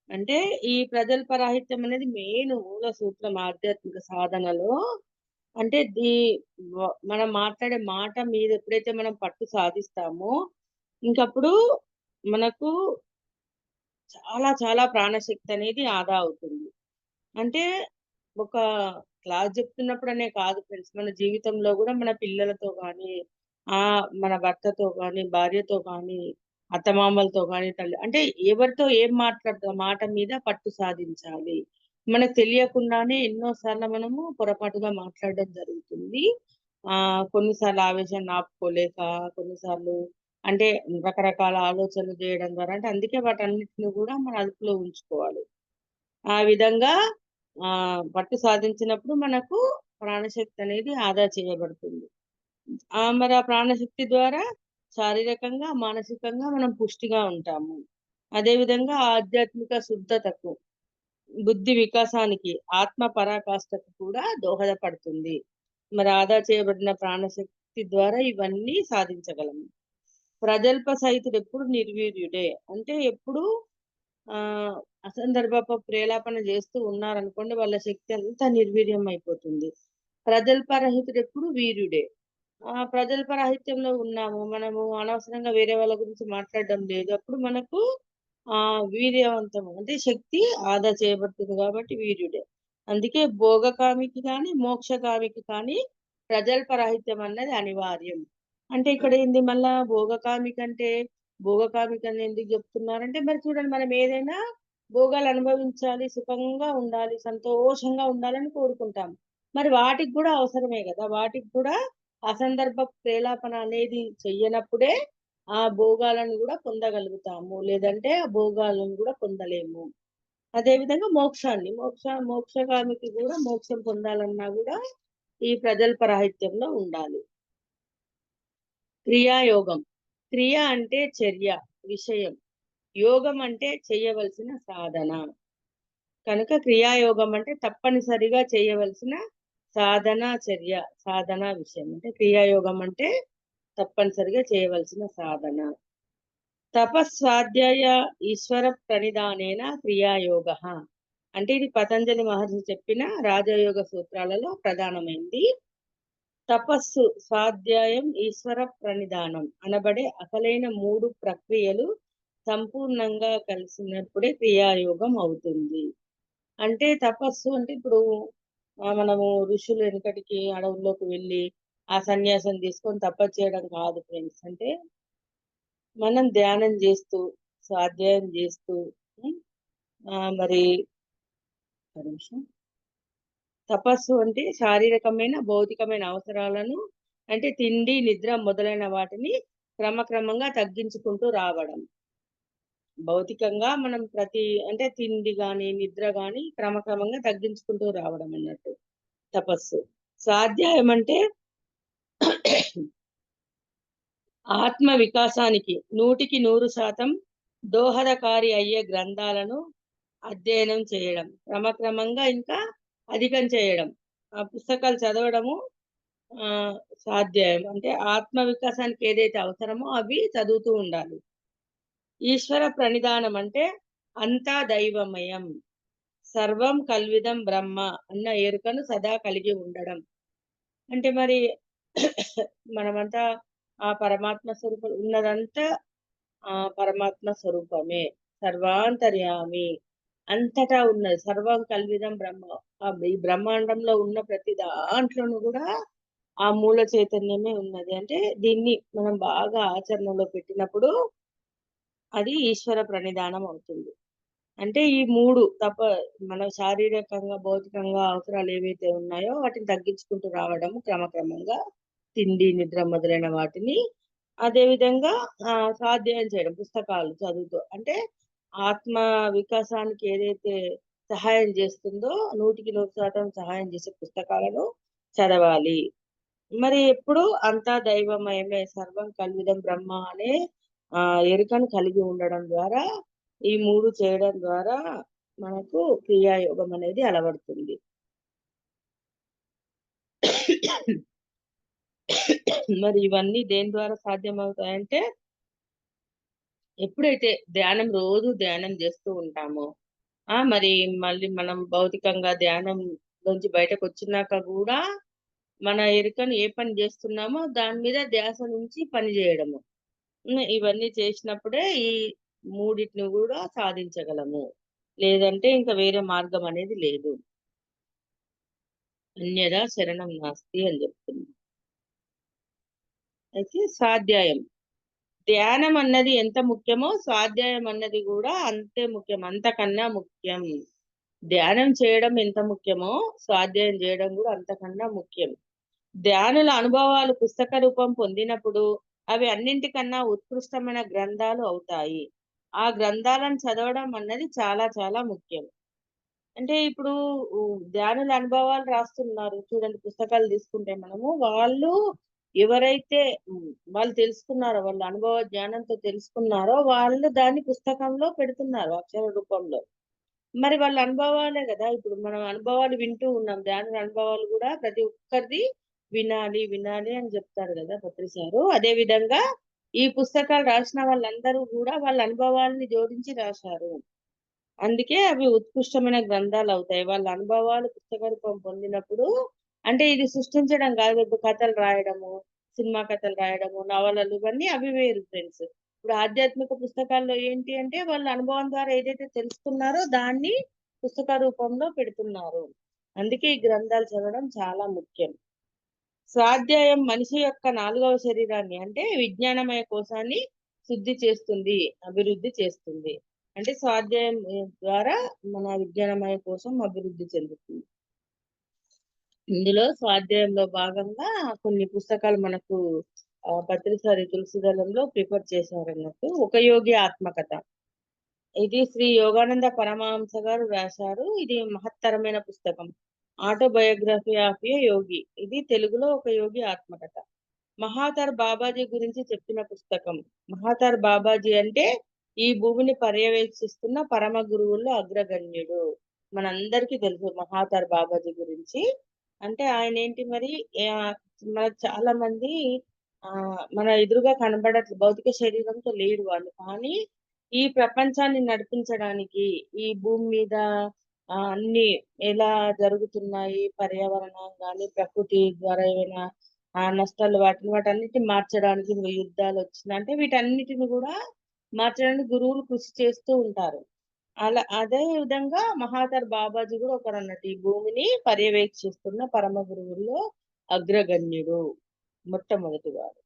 అంటే ఈ ప్రజల్పరాహిత్యం అనేది మెయిన్ మూల సూత్రం ఆధ్యాత్మిక సాధనలో. అంటే మనం మాట్లాడే మాట మీద ఎప్పుడైతే మనం పట్టు సాధిస్తామో, ఇంకప్పుడు మనకు చాలా చాలా ప్రాణశక్తి అనేది ఆదా అవుతుంది. అంటే ఒక క్లాస్ చెప్తున్నప్పుడనే కాదు ఫ్రెండ్స్. మన జీవితంలో గూడా మన పిల్లలతో గానీ, మన భర్తతో గానీ, భార్యతో గానీ, అత్తమామలతో గానీ, అంటే ఎవరితో ఏం మాట్లాడతాం మాట మీద పట్టు సాధించాలి. మనకు తెలియకుండానే ఎన్నో సార్లు మనము పొరపాటుగా మాట్లాడడం జరుగుతుంది. కొన్నిసార్లు ఆవేశాన్ని ఆపుకోలేక, కొన్నిసార్లు అంటే రకరకాల ఆలోచనలు జేయడం ద్వారా అంటే అందుకే వాటన్నిటిని గూడా మన అదుపులో ఉంచుకోవాలి. ఆ విధంగా పట్టు సాధించినప్పుడు మనకు ప్రాణశక్తి అనేది ఆదా చేయబడుతుంది. మరి ఆ ప్రాణశక్తి ద్వారా శారీరకంగా, మానసికంగా మనం పుష్టిగా ఉంటాము. అదే విధంగా ఆధ్యాత్మిక శుద్ధతకు, బుద్ధి వికాసానికి, ఆత్మ పరాకాష్ఠకు కూడా దోహదపడుతుంది. మరి ఆదా చేయబడిన ప్రాణశక్తి ద్వారా ఇవన్నీ సాధించగలము. ప్రజల్ప సహితుడెప్పుడు నిర్వీర్యుడే. అంటే ఎప్పుడు అసందర్భపు ప్రేలాపన జేస్తూ ఉన్నారనుకోండి, వాళ్ళ శక్తి అంతా నిర్వీర్యం అయిపోతుంది. ప్రజల్పరహితుడెప్పుడు వీర్యుడే. ప్రజల్పరాహిత్యంలో ఉన్నాము. మనము అనవసరంగా వేరే వాళ్ళ గురించి మాట్లాడడం లేదు. అప్పుడు మనకు వీర్యవంతం అంటే శక్తి ఆదా చేయబడుతుంది గాబట్టి వీర్యుడే. అందుకే భోగకామికి కానీ, మోక్షకామికి కానీ ప్రజల్పరాహిత్యం అన్నది అనివార్యం. అంటే ఇక్కడేంది మళ్ళా భోగకామికంటే, భోగకామికని ఎందుకు జెప్తున్నారంటే మరి చూడండి మనం ఏదైనా భోగాలు అనుభవించాలి, సుఖంగా ఉండాలి, సంతోషంగా ఉండాలని కోరుకుంటాం. మరి వాటికి కూడా అవసరమే గదా! వాటికి కూడా అసందర్భ ప్రేలాపన అనేది చెయ్యనప్పుడే ఆ భోగాలను గూడా పొందగలుగుతాము. లేదంటే ఆ భోగాలను గూడా పొందలేము. అదే విధంగా మోక్షాన్ని మోక్షగామికి గూడా మోక్షం పొందాలన్నా గూడా ఈ ప్రజల్పరాహిత్యంలో ఉండాలి. క్రియాయోగం. క్రియ అంటే చర్య, విషయం. యోగం అంటే చేయవలసిన సాధన. కనుక క్రియాయోగం అంటే తప్పనిసరిగా చేయవలసిన చర్య, విషయం. అంటే క్రియాయోగం అంటే తప్పనిసరిగా చేయవలసిన సాధన. తపస్వాధ్యాయ ఈశ్వర ప్రణిధానేన క్రియాయోగః. అంటే ఇది పతంజలి మహర్షి చెప్పిన రాజయోగ సూత్రాలలో ప్రధానమైంది. తపస్సు, స్వాధ్యాయం, ఈశ్వర ప్రణిధానం అనబడే అసలైన 3 ప్రక్రియలు సంపూర్ణంగా కలిసినప్పుడే క్రియాయోగం అవుతుంది. అంటే తపస్సు అంటే ఇప్పుడు మనము ఋషులు వెనకటికి అడవుల్లోకి వెళ్ళి ఆ సన్యాసం తీసుకొని తపస్సు చేయడం కాదు ఫ్రెండ్స్. అంటే మనం ధ్యానం చేస్తూ, స్వాధ్యాయం చేస్తూ హ్మ్. మరి ఒక్క నిమిషం. తపస్సు అంటే శారీరకమైన, భౌతికమైన అవసరాలను అంటే తిండి, నిద్ర మొదలైన వాటిని క్రమక్రమంగా తగ్గించుకుంటూ రావడం. భౌతికంగా మనం అంటే తిండి గాని, నిద్ర గాని క్రమక్రమంగా తగ్గించుకుంటూ రావడం అన్నట్టు తపస్సు. స్వాధ్యాయం అంటే ఆత్మ వికాసానికి 100% దోహదకారి అయ్యే గ్రంథాలను అధ్యయనం చేయడం. క్రమక్రమంగా ఇంకా అధికం చేయడం. ఆ పుస్తకాలు చదవడము స్వాధ్యాయం. అంటే ఆత్మ వికాసానికి ఏదైతే అవసరమో అవి చదువుతూ ఉండాలి. ఈశ్వర ప్రణిధానం అంటే అంతా దైవమయం. సర్వం కల్విదం బ్రహ్మ అన్న ఎరుకను సదా కలిగి ఉండడం. అంటే మరి మనమంతా ఆ పరమాత్మ స్వరూపం ఉన్నదంతా పరమాత్మ స్వరూపమే. సర్వాంతర్యామి. అంతటా ఉన్నది. సర్వం కల్విదం బ్రహ్మ. ఈ బ్రహ్మాండంలో ఉన్న ప్రతి దాంట్లోనూ గూడా ఆ మూల చైతన్యమే ఉన్నది. అంటే దీన్ని మనం బాగా ఆచరణలో పెట్టినప్పుడు అది ఈశ్వర ప్రణిధానం అవుతుంది. అంటే ఈ 3 మన శారీరకంగా, భౌతికంగా అవసరాలు ఏవైతే ఉన్నాయో వాటిని తగ్గించుకుంటూ రావడము క్రమక్రమంగా. తిండి, నిద్ర మొదలైన వాటిని. అదే విధంగా స్వాధ్యాయం చేయడం పుస్తకాలు చదువుతూ. అంటే ఆత్మ వికాసానికి ఏదైతే సహాయం చేస్తుందో 100% సహాయం చేసే పుస్తకాలను చదవాలి. మరి ఎప్పుడు అంతా దైవమయమే, సర్వం కల్విదం బ్రహ్మ అనే ఎరుకను కలిగి ఉండడం ద్వారా ఈ 3 చేయడం ద్వారా మనకు క్రియాయోగం అనేది అలవడుతుంది. మరి ఇవన్నీ దేని ద్వారా సాధ్యమవుతాయంటే ఎప్పుడైతే రోజు ధ్యానం చేస్తూ ఉంటామో, మరి మళ్ళీ మనం భౌతికంగా ధ్యానం నుంచి బయటకొచ్చినాక గూడా మన ఎరుకను ఏ పని జేస్తున్నామో దాని మీద ధ్యాస నుంచి పని జేయడము. ఇవన్నీ చేసినప్పుడే ఈ మూడిటిని గూడా సాధించగలము. లేదంటే ఇంక వేరే మార్గం అనేది లేదు. అన్యదా శరణం నాస్తి అని జెప్తుంది. అయితే స్వాధ్యాయం. ధ్యానం అన్నది ఎంత ముఖ్యమో స్వాధ్యాయం అన్నది గూడా అంతే ముఖ్యం. అంతకన్నా ముఖ్యం. ధ్యానం చేయడం ఎంత ముఖ్యమో స్వాధ్యాయం జేయడం గూడా అంతకన్నా ముఖ్యం. ధ్యానుల అనుభవాలు పుస్తక రూపం పొందినప్పుడు అవి అన్నింటికన్నా ఉత్కృష్టమైన గ్రంథాలు అవుతాయి. ఆ గ్రంథాలను చదవడం అన్నది చాలా చాలా ముఖ్యం. అంటే ఇప్పుడు ధ్యానుల అనుభవాలు రాస్తున్నారు చూడండి పుస్తకాలు తీసుకుంటే మనము వాళ్ళు ఎవరైతే వాళ్ళు తెలుసుకున్నారో వాళ్ళ అనుభవ జ్ఞానంతో తెలుసుకున్నారో వాళ్ళు దాన్ని పుస్తకంలో పెడుతున్నారు అక్షర రూపంలో. మరి వాళ్ళ అనుభవాలే గదా! ఇప్పుడు మనం అనుభవాలు వింటూ ఉన్నాం. ధ్యానుల అనుభవాలు గూడా ప్రతి ఒక్కరిది వినాలి, వినాలి అని జెప్తారు గదా! పత్రి సారు. అదే విధంగా ఈ పుస్తకాలు రాసిన వాళ్ళందరూ గూడా వాళ్ళ అనుభవాల్ని జోడించి రాశారు. అందుకే అవి ఉత్కృష్టమైన గ్రంథాలవుతాయి. వాళ్ళ అనుభవాలు పుస్తక రూపం పొందినప్పుడు అంటే ఇది సృష్టించడం గాదు. ఇప్పుడు కథలు రాయడము, సినిమా కథలు రాయడము, నవలలు ఇవన్నీ అవి వేరు ఫ్రెండ్స్. ఇప్పుడు ఆధ్యాత్మిక పుస్తకాల్లో ఏంటి అంటే వాళ్ళ అనుభవం ద్వారా ఏదైతే తెలుసుకున్నారో దాన్ని పుస్తక రూపంలో పెడుతున్నారు. అందుకే ఈ గ్రంథాలు చదవడం చాలా ముఖ్యం. స్వాధ్యాయం మనిషి యొక్క 4వ శరీరాన్ని అంటే విజ్ఞానమయ కోశాన్ని శుద్ధి చేస్తుంది, అభివృద్ధి చేస్తుంది. అంటే స్వాధ్యాయం ద్వారా మన విజ్ఞానమయ కోసం అభివృద్ధి చెందుతుంది. ఇందులో స్వాధ్యాయంలో భాగంగా కొన్ని పుస్తకాలు మనకు పత్రిసారి తులసిదళంలో ప్రిపేర్ చేశారన్నట్టు. ఒక యోగి ఆత్మకథ. ఇది శ్రీ యోగానంద పరమహంస గారు రాశారు. ఇది మహత్తరమైన పుస్తకం. ఆటోబయోగ్రఫీ ఆఫ్ ఏ యోగి. ఇది తెలుగులో ఒక యోగి ఆత్మకథ. మహాతర్ బాబాజీ గురించి చెప్పిన పుస్తకం. మహాతర్ బాబాజీ అంటే ఈ భూమిని పర్యవేక్షిస్తున్న పరమ గురువుల్లో అగ్రగణ్యుడు. మనందరికీ తెలుసు మహాతర్ బాబాజీ గురించి. అంటే ఆయన ఏంటి మరి మనకు చాలా మంది మన ఎదురుగా కనబడట్లేదు, భౌతిక శరీరంతో లేరు వాళ్ళు. కానీ ఈ ప్రపంచాన్ని నడిపించడానికి ఈ భూమి మీద అన్ని ఎలా జరుగుతున్నాయి, పర్యావరణం గాని, ప్రకృతి ద్వారా ఏమైనా నష్టాలు వాటన్నిటిని మార్చడానికి యుద్ధాలు వచ్చినా అంటే వీటన్నిటిని కూడా మార్చడానికి గురువులు కృషి చేస్తూ ఉంటారు. అదే విధంగా మహాతర్ బాబాజీ కూడా ఒకరన్నట్టు. ఈ భూమిని పర్యవేక్షిస్తున్న పరమ గురువుల్లో అగ్రగణ్యుడు, మొట్టమొదటివాడు.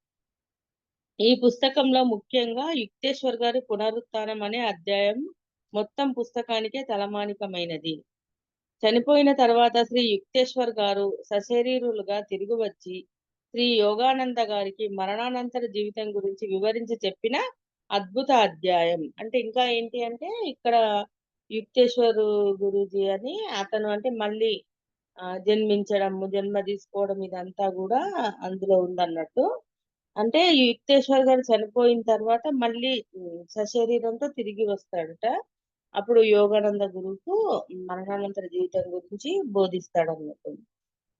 ఈ పుస్తకంలో ముఖ్యంగా యుక్తేశ్వర్ గారి పునరుత్థానం అనే అధ్యాయం మొత్తం పుస్తకానికే తలమానికమైనది. చనిపోయిన తర్వాత శ్రీ యుక్తేశ్వర్ గారు సశరీరులుగా తిరిగి వచ్చి శ్రీ యోగానంద గారికి మరణానంతర జీవితం గురించి వివరించి చెప్పిన అద్భుత అధ్యాయం. అంటే ఇంకా ఏంటి అంటే ఇక్కడ యుక్తేశ్వరు గురూజీ అని అతను అంటే మళ్ళీ జన్మించడం, జన్మ తీసుకోవడం ఇదంతా కూడా అందులో ఉందన్నట్టు. అంటే ఈ యుక్తేశ్వర్ గారు చనిపోయిన తర్వాత మళ్ళీ సశరీరంతో తిరిగి వస్తాడట. అప్పుడు యోగానంద గురువుకు మరణానంతర జీవితం గురించి బోధిస్తాడన్నట్టు.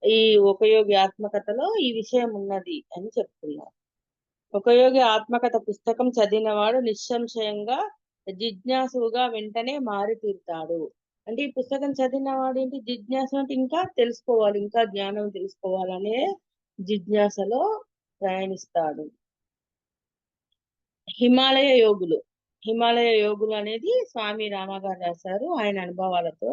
ఈ ఉపయోగి ఆత్మకథలో ఈ విషయం ఉన్నది అని చెప్తున్నారు. ఉపయోగి ఆత్మకథ పుస్తకం చదివినవాడు నిస్సంశయంగా జిజ్ఞాసుగా వెంటనే మారి తీరుతాడు. అంటే ఈ పుస్తకం చదివిన వాడు ఏంటి జిజ్ఞాస అంటే ఇంకా తెలుసుకోవాలి, ఇంకా జ్ఞానం తెలుసుకోవాలనే జిజ్ఞాసలో ప్రయాణిస్తాడు. హిమాలయ యోగులు. హిమాలయ యోగులు అనేది స్వామి రామ గారు రాశారు ఆయన అనుభవాలతో.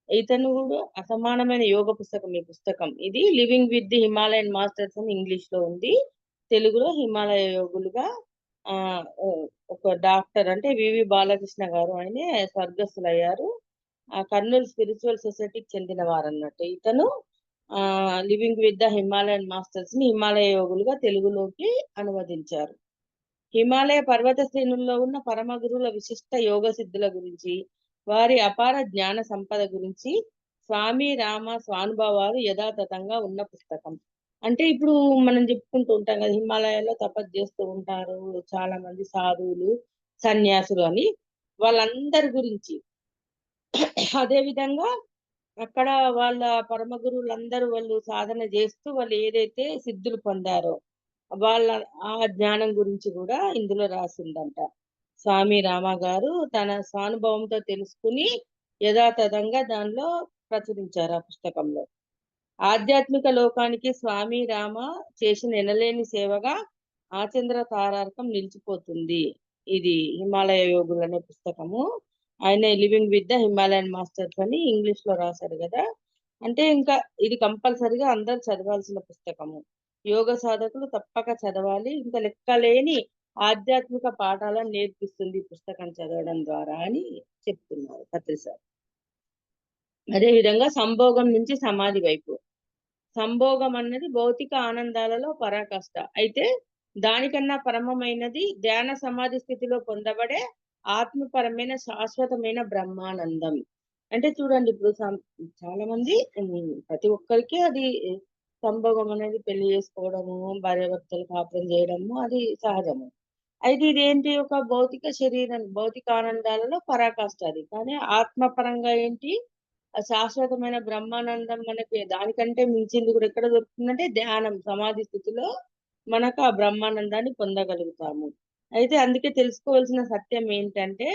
ఇతను కూడా అసమానమైన యోగ పుస్తకం ఈ పుస్తకం. ఇది living with the Himalayan masters అని ఇంగ్లీష్ లో ఉంది. తెలుగులో హిమాలయ యోగులుగా ఆ ఒక డాక్టర్ అంటే వివి బాలకృష్ణ గారు ఆయన స్వర్గస్థులయ్యారు. కర్నూలు స్పిరిచువల్ సొసైటీకి చెందిన వారు అన్నట్టు. ఇతను living with the Himalayan masters ని హిమాలయ యోగులుగా తెలుగులోకి అనువదించారు. హిమాలయ పర్వత శ్రేణుల్లో ఉన్న పరమ గురువుల విశిష్ట యోగ సిద్ధుల గురించి, వారి అపార జ్ఞాన సంపద గురించి స్వామి రామ స్వానుభవాలు యథాతథంగా ఉన్న పుస్తకం. అంటే ఇప్పుడు మనం చెప్పుకుంటూ ఉంటాం కదా, హిమాలయాల్లో తపస్సు చేస్తూ ఉంటారు చాలా మంది సాధువులు, సన్యాసులు అని. వాళ్ళందరి గురించి అదే విధంగా అక్కడ వాళ్ళ పరమ గురువులందరూ వాళ్ళు సాధన చేస్తూ వాళ్ళు ఏదైతే సిద్ధులు పొందారో వాళ్ళ ఆ జ్ఞానం గురించి కూడా ఇందులో రాసిందంట. స్వామి రామ గారు తన స్వానుభవంతో తెలుసుకుని యథాతథంగా దానిలో ప్రచురించారు ఆ పుస్తకంలో. ఆధ్యాత్మిక లోకానికి స్వామి రామ చేసిన ఎనలేని సేవగా ఆచంద్ర తారార్కం నిలిచిపోతుంది. ఇది హిమాలయ యోగులు అనే పుస్తకము. ఆయన living with the Himalayan masters అని ఇంగ్లీష్ లో రాశారు కదా. అంటే ఇంకా ఇది కంపల్సరిగా అందరు చదవాల్సిన పుస్తకము. యోగ సాధకులు తప్పక చదవాలి. ఇంకా లెక్కలేని ఆధ్యాత్మిక పాఠాలను నేర్పిస్తుంది ఈ పుస్తకం చదవడం ద్వారా అని చెప్తున్నారు పత్రిసారి. అదే విధంగా సంభోగం నుంచి సమాధి వైపు. సంభోగం అన్నది భౌతిక ఆనందాలలో పరాకాష్ట. అయితే దానికన్నా పరమమైనది ధ్యాన సమాధి స్థితిలో పొందబడే ఆత్మపరమైన శాశ్వతమైన బ్రహ్మానందం. అంటే చూడండి ఇప్పుడు చాలా మంది ప్రతి ఒక్కరికి అది సంభోగం అనేది పెళ్లి చేసుకోవడము, భార్యాభర్తలు కాపురం చేయడము అది సహజము. అయితే ఇదేంటి ఒక భౌతిక శరీరం, భౌతిక ఆనందాలలో పరాకాష్ట అది. కానీ ఆత్మపరంగా ఏంటి శాశ్వతమైన బ్రహ్మానందం మనకి దానికంటే మించింది కూడా ఎక్కడ దొరుకుతుందంటే ధ్యానం సమాధి స్థితిలో మనకు ఆ బ్రహ్మానందాన్ని పొందగలుగుతాము. అయితే అందుకే తెలుసుకోవాల్సిన సత్యం ఏంటంటే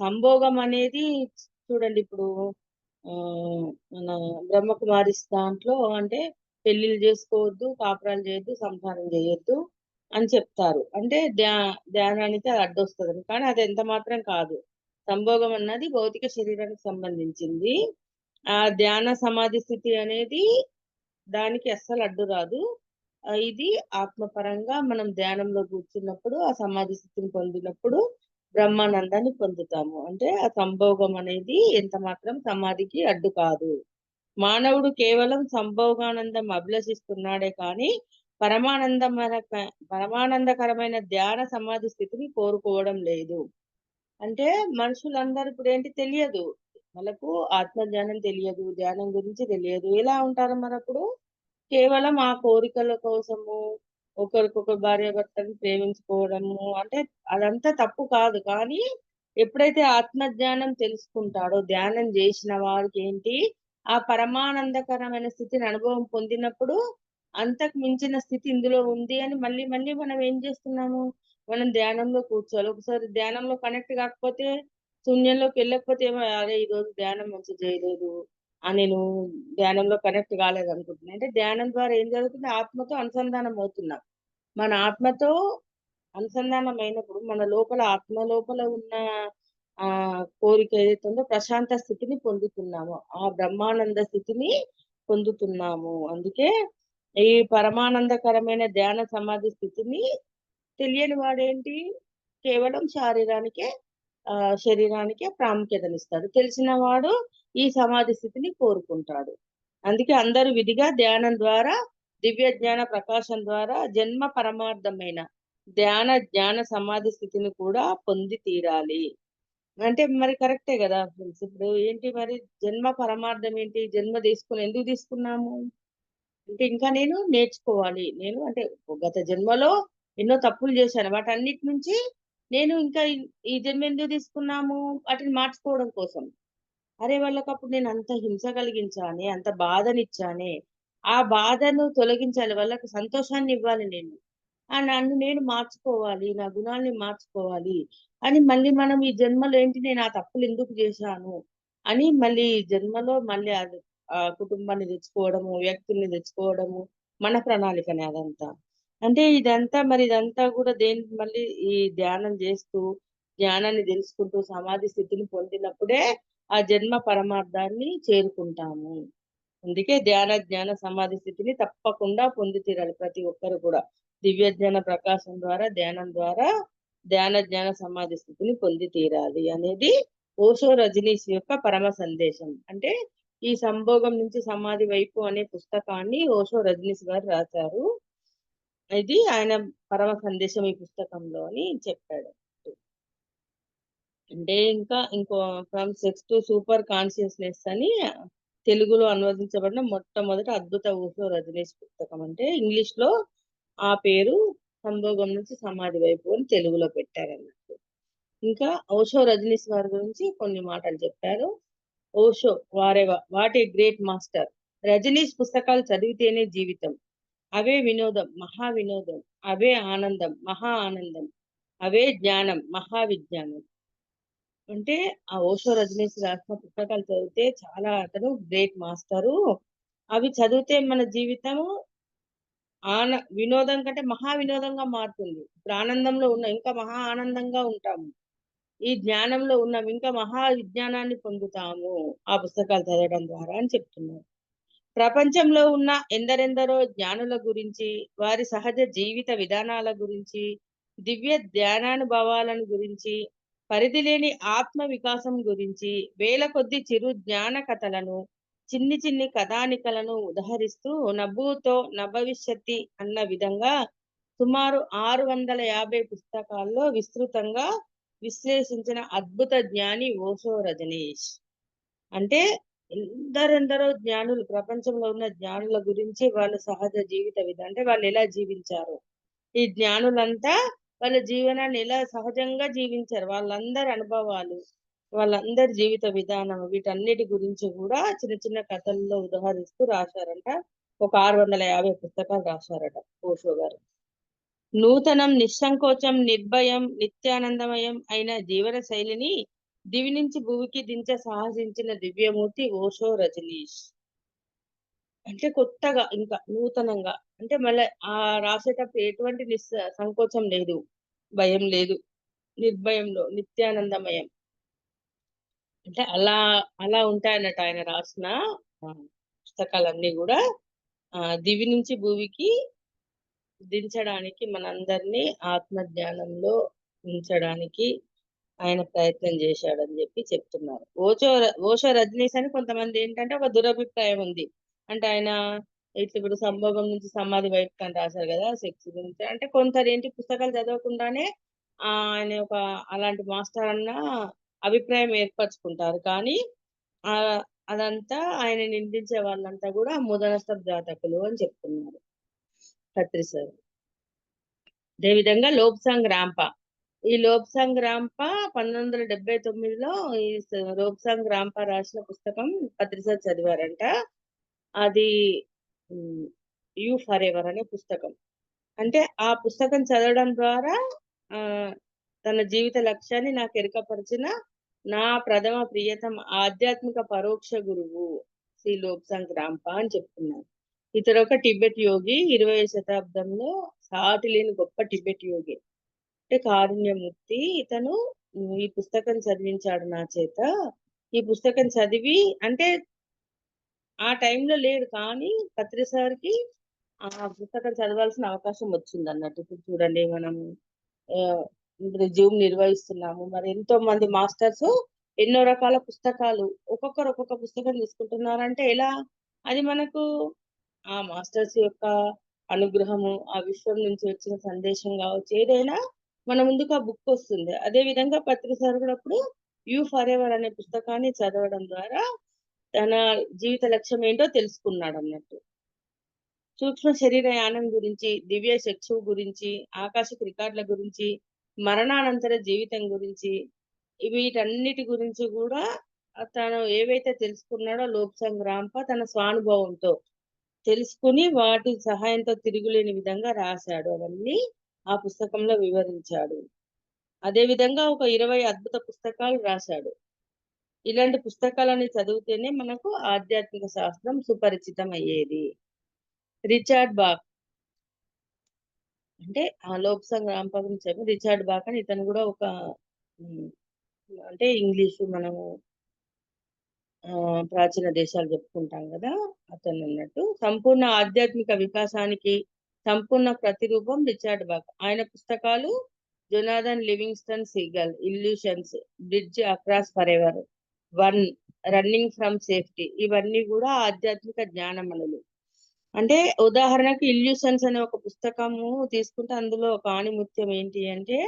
సంభోగం అనేది చూడండి ఇప్పుడు మన బ్రహ్మకుమారిస్ దాంట్లో అంటే పెళ్లిళ్ళు చేసుకోవద్దు, కాపురాలు చేయొద్దు, సంసారం చేయొద్దు అని చెప్తారు. అంటే ధ్యానానికి అది అడ్డొస్తుంది. కానీ అది ఎంత మాత్రం కాదు. సంభోగం అన్నది భౌతిక శరీరానికి సంబంధించింది. ఆ ధ్యాన సమాధి స్థితి అనేది దానికి అస్సలు అడ్డు రాదు. ఇది ఆత్మపరంగా మనం ధ్యానంలో కూర్చున్నప్పుడు ఆ సమాధి స్థితిని పొందినప్పుడు బ్రహ్మానందాన్ని పొందుతాము. అంటే ఆ సంభోగం అనేది ఎంత మాత్రం సమాధికి అడ్డు కాదు. మానవుడు కేవలం సంభోగానందం అభిలషిస్తున్నాడే కానీ పరమానందకరమైన ధ్యాన సమాధి స్థితిని కోరుకోవడం లేదు. అంటే మనుషులందరూ ఇప్పుడేంటి తెలియదు. వాళ్ళకు ఆత్మజ్ఞానం తెలియదు. ధ్యానం గురించి తెలియదు. ఎలా ఉంటారు మరప్పుడు? కేవలం ఆ కోరికల కోసము ఒకరికొకరు భార్యాభర్తలను ప్రేమించుకోవడము అంటే అదంతా తప్పు కాదు. కానీ ఎప్పుడైతే ఆత్మజ్ఞానం తెలుసుకుంటాడో ధ్యానం చేసిన వారికి ఏంటి ఆ పరమానందకరమైన స్థితిని అనుభవం పొందినప్పుడు అంతకు మించిన స్థితి ఇందులో ఉంది అని మళ్ళీ మళ్ళీ మనం ఏం చేస్తున్నాము? మనం ధ్యానంలో కూర్చోవాలి. ఒకసారి ధ్యానంలో కనెక్ట్ కాకపోతే శూన్యంలోకి వెళ్ళకపోతే ఏమో అరే ఈరోజు ధ్యానం మంచిగా చేయలేదు. నేను ధ్యానంలో కనెక్ట్ కాలేదనుకుంటున్నా. అంటే ధ్యానం ద్వారా ఏం జరుగుతుంది? ఆత్మతో అనుసంధానం అవుతున్నాం. మన ఆత్మతో అనుసంధానం అయినప్పుడు మన లోపల ఆత్మ లోపల ఉన్న కోరిక ఏదైతే ఉందో ప్రశాంత స్థితిని పొందుతున్నాము. ఆ బ్రహ్మానంద స్థితిని పొందుతున్నాము. అందుకే ఈ పరమానందకరమైన ధ్యాన సమాధి స్థితిని తెలియని వాడేంటి కేవలం శరీరానికే ప్రాముఖ్యతనిస్తాడు. తెలిసిన వాడు ఈ సమాధి స్థితిని కోరుకుంటాడు. అందుకే అందరూ విధిగా ధ్యానం ద్వారా దివ్య జ్ఞాన ప్రకాశం ద్వారా జన్మ పరమార్థమైన జ్ఞాన సమాధి స్థితిని కూడా పొంది తీరాలి. అంటే మరి కరెక్టే గదా! ఫ్రెండ్స్. ఇప్పుడు ఏంటి మరి జన్మ పరమార్థం ఏంటి? జన్మ ఎందుకు తీసుకున్నాము? అంటే ఇంకా నేను నేర్చుకోవాలి. నేను అంటే గత జన్మలో ఎన్నో తప్పులు చేశాను. వాటన్నిటి నుంచి నేను ఇంకా ఈ జన్మ ఎందుకు తీసుకున్నాము? వాటిని మార్చుకోవడం కోసం. అరే! వాళ్ళకప్పుడు నేను అంత హింస కలిగించానే, అంత బాధనిచ్చానే, ఆ బాధను తొలగించాలి. వాళ్ళకి సంతోషాన్నివ్వాలి నేను. నన్ను నేను మార్చుకోవాలి. నా గుణాల్ని మార్చుకోవాలి. అని మళ్ళీ మనం ఈ జన్మలో ఏంటి నేను ఆ తప్పులు ఎందుకు చేశాను? అని మళ్ళీ ఈ జన్మలో మళ్ళీ అది కుటుంబాన్ని తెచ్చుకోవడము, వ్యక్తుల్ని తెచ్చుకోవడము, మన ప్రణాళికనే అదంతా. అంటే ఇదంతా గూడా మళ్ళీ ఈ ధ్యానం చేస్తూ, జ్ఞానాన్ని తెలుసుకుంటూ, సమాధి స్థితిని పొందినప్పుడే ఆ జన్మ పరమార్థాన్ని చేరుకుంటాము. అందుకే జ్ఞాన సమాధి స్థితిని తప్పకుండా పొంది తీరాలి ప్రతి ఒక్కరు కూడా. దివ్య జ్ఞాన ప్రకాశం ద్వారా, ధ్యానం ద్వారా జ్ఞాన సమాధి స్థితిని పొంది తీరాలి అనేది ఓషో రజనీష్ యొక్క పరమ సందేశం. అంటే ఈ సంభోగం నుంచి సమాధి వైపు అనే పుస్తకాన్ని ఓషో రజనీష్ గారు రాశారు. ఇది ఆయన పరమ సందేశం ఈ పుస్తకంలో అని చెప్పాడు. అంటే ఇంకా from sex to super consciousness అని తెలుగులో అనువదించబడిన మొట్టమొదటి అద్భుత ఓషో రజనీష్ పుస్తకం. అంటే ఇంగ్లీష్‌లో ఆ పేరు సంభోగం నుంచి సమాధి వైపు అని తెలుగులో పెట్టారన్నట్టు. ఇంకా ఓషో రజనీష్ గారి గురించి కొన్ని మాటలు చెప్పారు. Osho what a great master. Rajneesh పుస్తకాలు చదివితేనే జీవితం. అవే వినోదం, మహా వినోదం. అవే ఆనందం, మహా ఆనందం. అవే జ్ఞానం, మహా విజ్ఞానం. అంటే ఆ ఓషో రజనీష్ రాసిన పుస్తకాలు చదివితే చాలా అతను గ్రేట్ మాస్టరు. అవి చదివితే మన జీవితము వినోదం కంటే మహా వినోదంగా మారుతుంది. ఇప్పుడు ఆనందంలో ఉన్నాం ఇంకా మహా ఆనందంగా ఉంటాము. ఈ జ్ఞానంలో ఉన్నాం ఇంకా మహా విజ్ఞానాన్ని పొందుతాము. ఆ పుస్తకాలు చదవడం ద్వారా అని చెప్తున్నారు. ప్రపంచంలో ఉన్న ఎందరెందరో జ్ఞానుల గురించి, వారి సహజ జీవిత విధానాల గురించి, దివ్య ధ్యానానుభవాలను గురించి, పరిధి లేని ఆత్మ వికాసం గురించి, వేల కొద్ది చిరు జ్ఞాన కథలను, చిన్ని చిన్ని కథానికలను ఉదహరిస్తూ నభూతో నభవిష్యతి అన్న విధంగా సుమారు 650 పుస్తకాల్లో విస్తృతంగా విశ్లేషించిన అద్భుత జ్ఞాని ఓషో రజనీష్. అంటే ఎందరెందరో జ్ఞానులు ప్రపంచంలో ఉన్న జ్ఞానుల గురించి వాళ్ళ సహజ జీవిత విధానం అంటే వాళ్ళు ఎలా జీవించారు. ఈ జ్ఞానులంతా వాళ్ళ జీవనాన్ని ఎలా సహజంగా జీవించారు. వాళ్ళందరి అనుభవాలు, వాళ్ళందరి జీవిత విధానం వీటన్నిటి గురించి కూడా చిన్న చిన్న కథల్లో ఉదహరిస్తూ రాశారంట. ఒక 650 పుస్తకాలు రాశారట ఓషో గారు. నూతనం, నిస్సంకోచం, నిర్భయం, నిత్యానందమయం అయిన జీవన శైలిని దివి నుంచి భువికి సాహసించిన దివ్యమూర్తి ఓషో రజనీష్. అంటే కొత్తగా ఇంకా నూతనంగా అంటే మళ్ళీ రాసేటప్పుడు ఎటువంటి సంకోచం లేదు, భయం లేదు, నిర్భయంలో నిత్యానందమయం. అంటే అలా అలా ఉంటాయన్నట్టు ఆయన రాసిన పుస్తకాలన్నీ కూడా దివి నుంచి భూమికి దించడానికి మనందరినీ ఆత్మ జ్ఞానంలో ఉంచడానికి ఆయన ప్రయత్నం చేశాడని చెప్పి చెప్తున్నారు. ఓషో రజనీష్ అని కొంతమంది ఏంటంటే ఒక దురభిప్రాయం ఉంది. అంటే ఆయన ఇట్లా ఇప్పుడు సంభోగం నుంచి సమాధి వైపు అని రాశారు కదా, సెక్స్ గురించి. అంటే కొందరేంటి పుస్తకాలు చదవకుండానే ఆయన ఒక అలాంటి మాస్టర్ అన్న అభిప్రాయం ఏర్పరచుకుంటారు. కానీ ఆ అదంతా ఆయన నిందించే వాళ్ళంతా కూడా ముదనష్టపు జాతకులు అని చెప్తున్నారు ఖత్రి సార్. అదేవిధంగా లోబ్సాంగ్ రాంపా. ఈ లోబ్సాంగ్ రాంపా 1979లో ఈ లోబ్సాంగ్ రాంపా రాసిన పుస్తకం ఖత్రి సార్ చదివారంట. అది యూ ఫర్ ఎవర్ అనే పుస్తకం. అంటే ఆ పుస్తకం చదవడం ద్వారా ఆ తన జీవిత లక్ష్యాన్ని నాకు ఎరుకపరిచిన నా ప్రథమ ప్రియతమ ఆధ్యాత్మిక పరోక్ష గురువు శ్రీ లోబ్సాంగ్ రాంపా అని చెప్తున్నారు. ఇతడు ఒక టిబెట్ యోగి, 20వ శతాబ్దంలో సాటి లేని గొప్ప టిబెట్ యోగి. అంటే కారుణ్యమూర్తి. ఇతను ఈ పుస్తకం చదివించాడు నా చేత. ఈ పుస్తకం చదివి అంటే ఆ టైంలో లేడు, కానీ ఖత్రి సార్‌కి ఆ పుస్తకం చదవాల్సిన అవకాశం వచ్చిందన్నట్టు. ఇప్పుడు చూడండి మనం ఆహ్, ఇప్పుడు జూమ్ నిర్వహిస్తున్నాము. మరి ఎంతో మంది మాస్టర్స్ ఎన్నో రకాల పుస్తకాలు ఒక్కొక్కరు ఒక్కొక్క పుస్తకం తీసుకుంటున్నారంటే ఎలా? అది మనకు ఆ మాస్టర్స్ యొక్క అనుగ్రహము, ఆ విశ్వం నుంచి వచ్చిన సందేశం కావచ్చు, ఏదైనా మన ముందుకు ఆ బుక్ వస్తుంది. అదే విధంగా పత్రి సార్ కూడా అప్పుడు యూ ఫర్ ఎవర్ అనే పుస్తకాన్ని చదవడం ద్వారా తన జీవిత లక్ష్యం ఏంటో తెలుసుకున్నాడన్నట్టు. సూక్ష్మ శరీర యానం గురించి, దివ్య చక్షువు గురించి, ఆకాశపు రికార్డుల గురించి, మరణానంతర జీవితం గురించి, వీటన్నిటి గురించి కూడా తను ఏవైతే తెలుసుకున్నాడో లోబ్సాంగ్ రాంప తన స్వానుభవంతో తెలుసుకుని వాటి సహాయంతో తిరుగులేని విధంగా రాశాడు. అవన్నీ ఆ పుస్తకంలో వివరించాడు. అదే విధంగా ఒక 20 అద్భుత పుస్తకాలు రాశాడు. ఇలాంటి పుస్తకాలని చదివితేనే మనకు ఆధ్యాత్మిక శాస్త్రం సుపరిచితం అయ్యేది. రిచార్డ్ బాక్ అంటే ఆ లోక్‌సంగ్ రాంప గురించి చెప్పి రిచార్డ్ బాక్ అని ఇతను కూడా ఒక హ్మ్. అంటే ఇంగ్లీషు మనము ప్రాచీన దేశాలు చెప్పుకుంటాం గదా, అతనన్నట్టు. సంపూర్ణ ఆధ్యాత్మిక వికాసానికి సంపూర్ణ ప్రతిరూపం రిచార్డ్ బాక్. ఆయన పుస్తకాలు Jonathan Livingston Seagull, Illusions, Bridge Across Forever, One, Running from Safety, ఇవన్నీ గూడా ఆధ్యాత్మిక జ్ఞానమణులు. అంటే ఉదాహరణకు 'ఇల్యూషన్స్' అనే ఒక పుస్తకము తీసుకుంటే అందులో ఒక ఆణిముత్యం ఏంటి అంటే,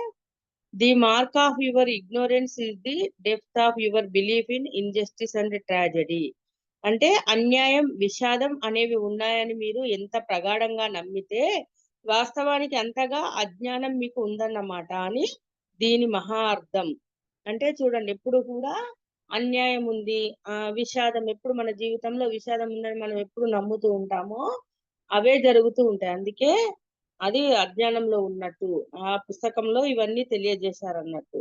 the mark of your ignorance is the depth of your belief in injustice and tragedy. అంటే అన్యాయం, విషాదం అనేవి ఉన్నాయని మీరు ఎంత ప్రగాఢంగా నమ్మితే, వాస్తవానికి అంతగా అజ్ఞానం మీకు ఉందన్నమాట అని దీని మహా అర్థం. అంటే చూడండి ఎప్పుడు కూడా అన్యాయం ఉంది, విషాదం ఎప్పుడు మన జీవితంలో విషాదం ఉందని మనం ఎప్పుడు నమ్ముతూ ఉంటామో, అవే జరుగుతూ ఉంటాయి. అందుకే అది అజ్ఞానంలో ఉన్నట్టు. ఆ పుస్తకంలో ఇవన్నీ తెలియజేశారన్నట్టు.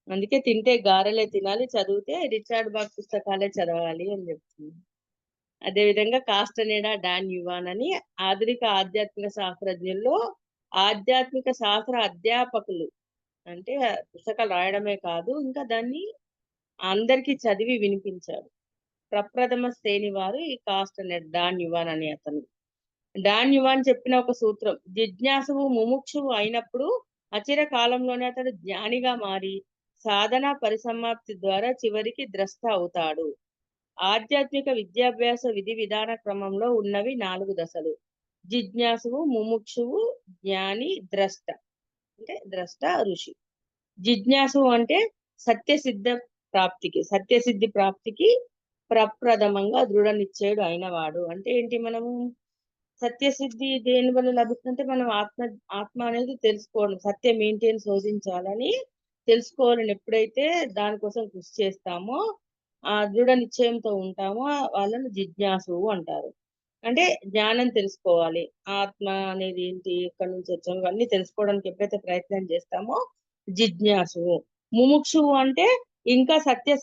అందుకే తింటే గారెలే తినాలి, చదివితే రిచార్డ్ బాక్ పుస్తకాలే చదవాలి అని చెప్తుంది. అదే విధంగా కాస్టనేడా, డాన్ యువాన్ అని ఆధునిక ఆధ్యాత్మిక శాస్త్రజ్ఞుల్లో ఆధ్యాత్మిక శాస్త్ర అధ్యాపకులు. అంటే పుస్తకాలు రాయడమే కాదు, ఇంకా దాన్ని అందరికీ చదివి వినిపించాడు. ప్రప్రథమ శ్రేణి వారు ఈ కాస్టనేడ్ డాన్ యువాన్ అనే అతను. డాన్ యువాన్ చెప్పిన ఒక సూత్రం, జిజ్ఞాసువు ముముక్షువు అయినప్పుడు అచిర కాలంలోనే అతడు జ్ఞానిగా మారి సాధన పరిసమాప్తి ద్వారా చివరికి ద్రష్ట అవుతాడు. ఆధ్యాత్మిక విద్యాభ్యాస విధి విధాన క్రమంలో ఉన్నవి 4 దశలు. జిజ్ఞాసువు, ముముక్షువు, జ్ఞాని, ద్రష్ట. అంటే ద్రష్ట, ఋషి. జిజ్ఞాసువు అంటే సత్యసిద్ధ సత్యసిద్ధి ప్రాప్తికి ప్రప్రథమంగా దృఢ నిశ్చయుడు అయినవాడు. అంటే ఏంటి మనము సత్యసిద్ధి దేని వల్ల లభిస్తుందంటే మనం ఆత్మ అనేది తెలుసుకోవడం. సత్యం ఏంటి అని శోధించాలని తెలుసుకోవాలని ఎప్పుడైతే దానికోసం కృషి చేస్తామో, ఆ దృఢ నిశ్చయంతో ఉంటామో వాళ్ళని జిజ్ఞాసువు అంటారు. అంటే జ్ఞానం తెలుసుకోవాలి. ఆత్మ అనేది ఏంటి? ఎక్కడి నుంచి వచ్చాము? ఇవన్నీ తెలుసుకోవడానికి ఎప్పుడైతే ప్రయత్నం చేస్తామో జిజ్ఞాసువు. ముముక్షువు అంటే ఇంకా సత్య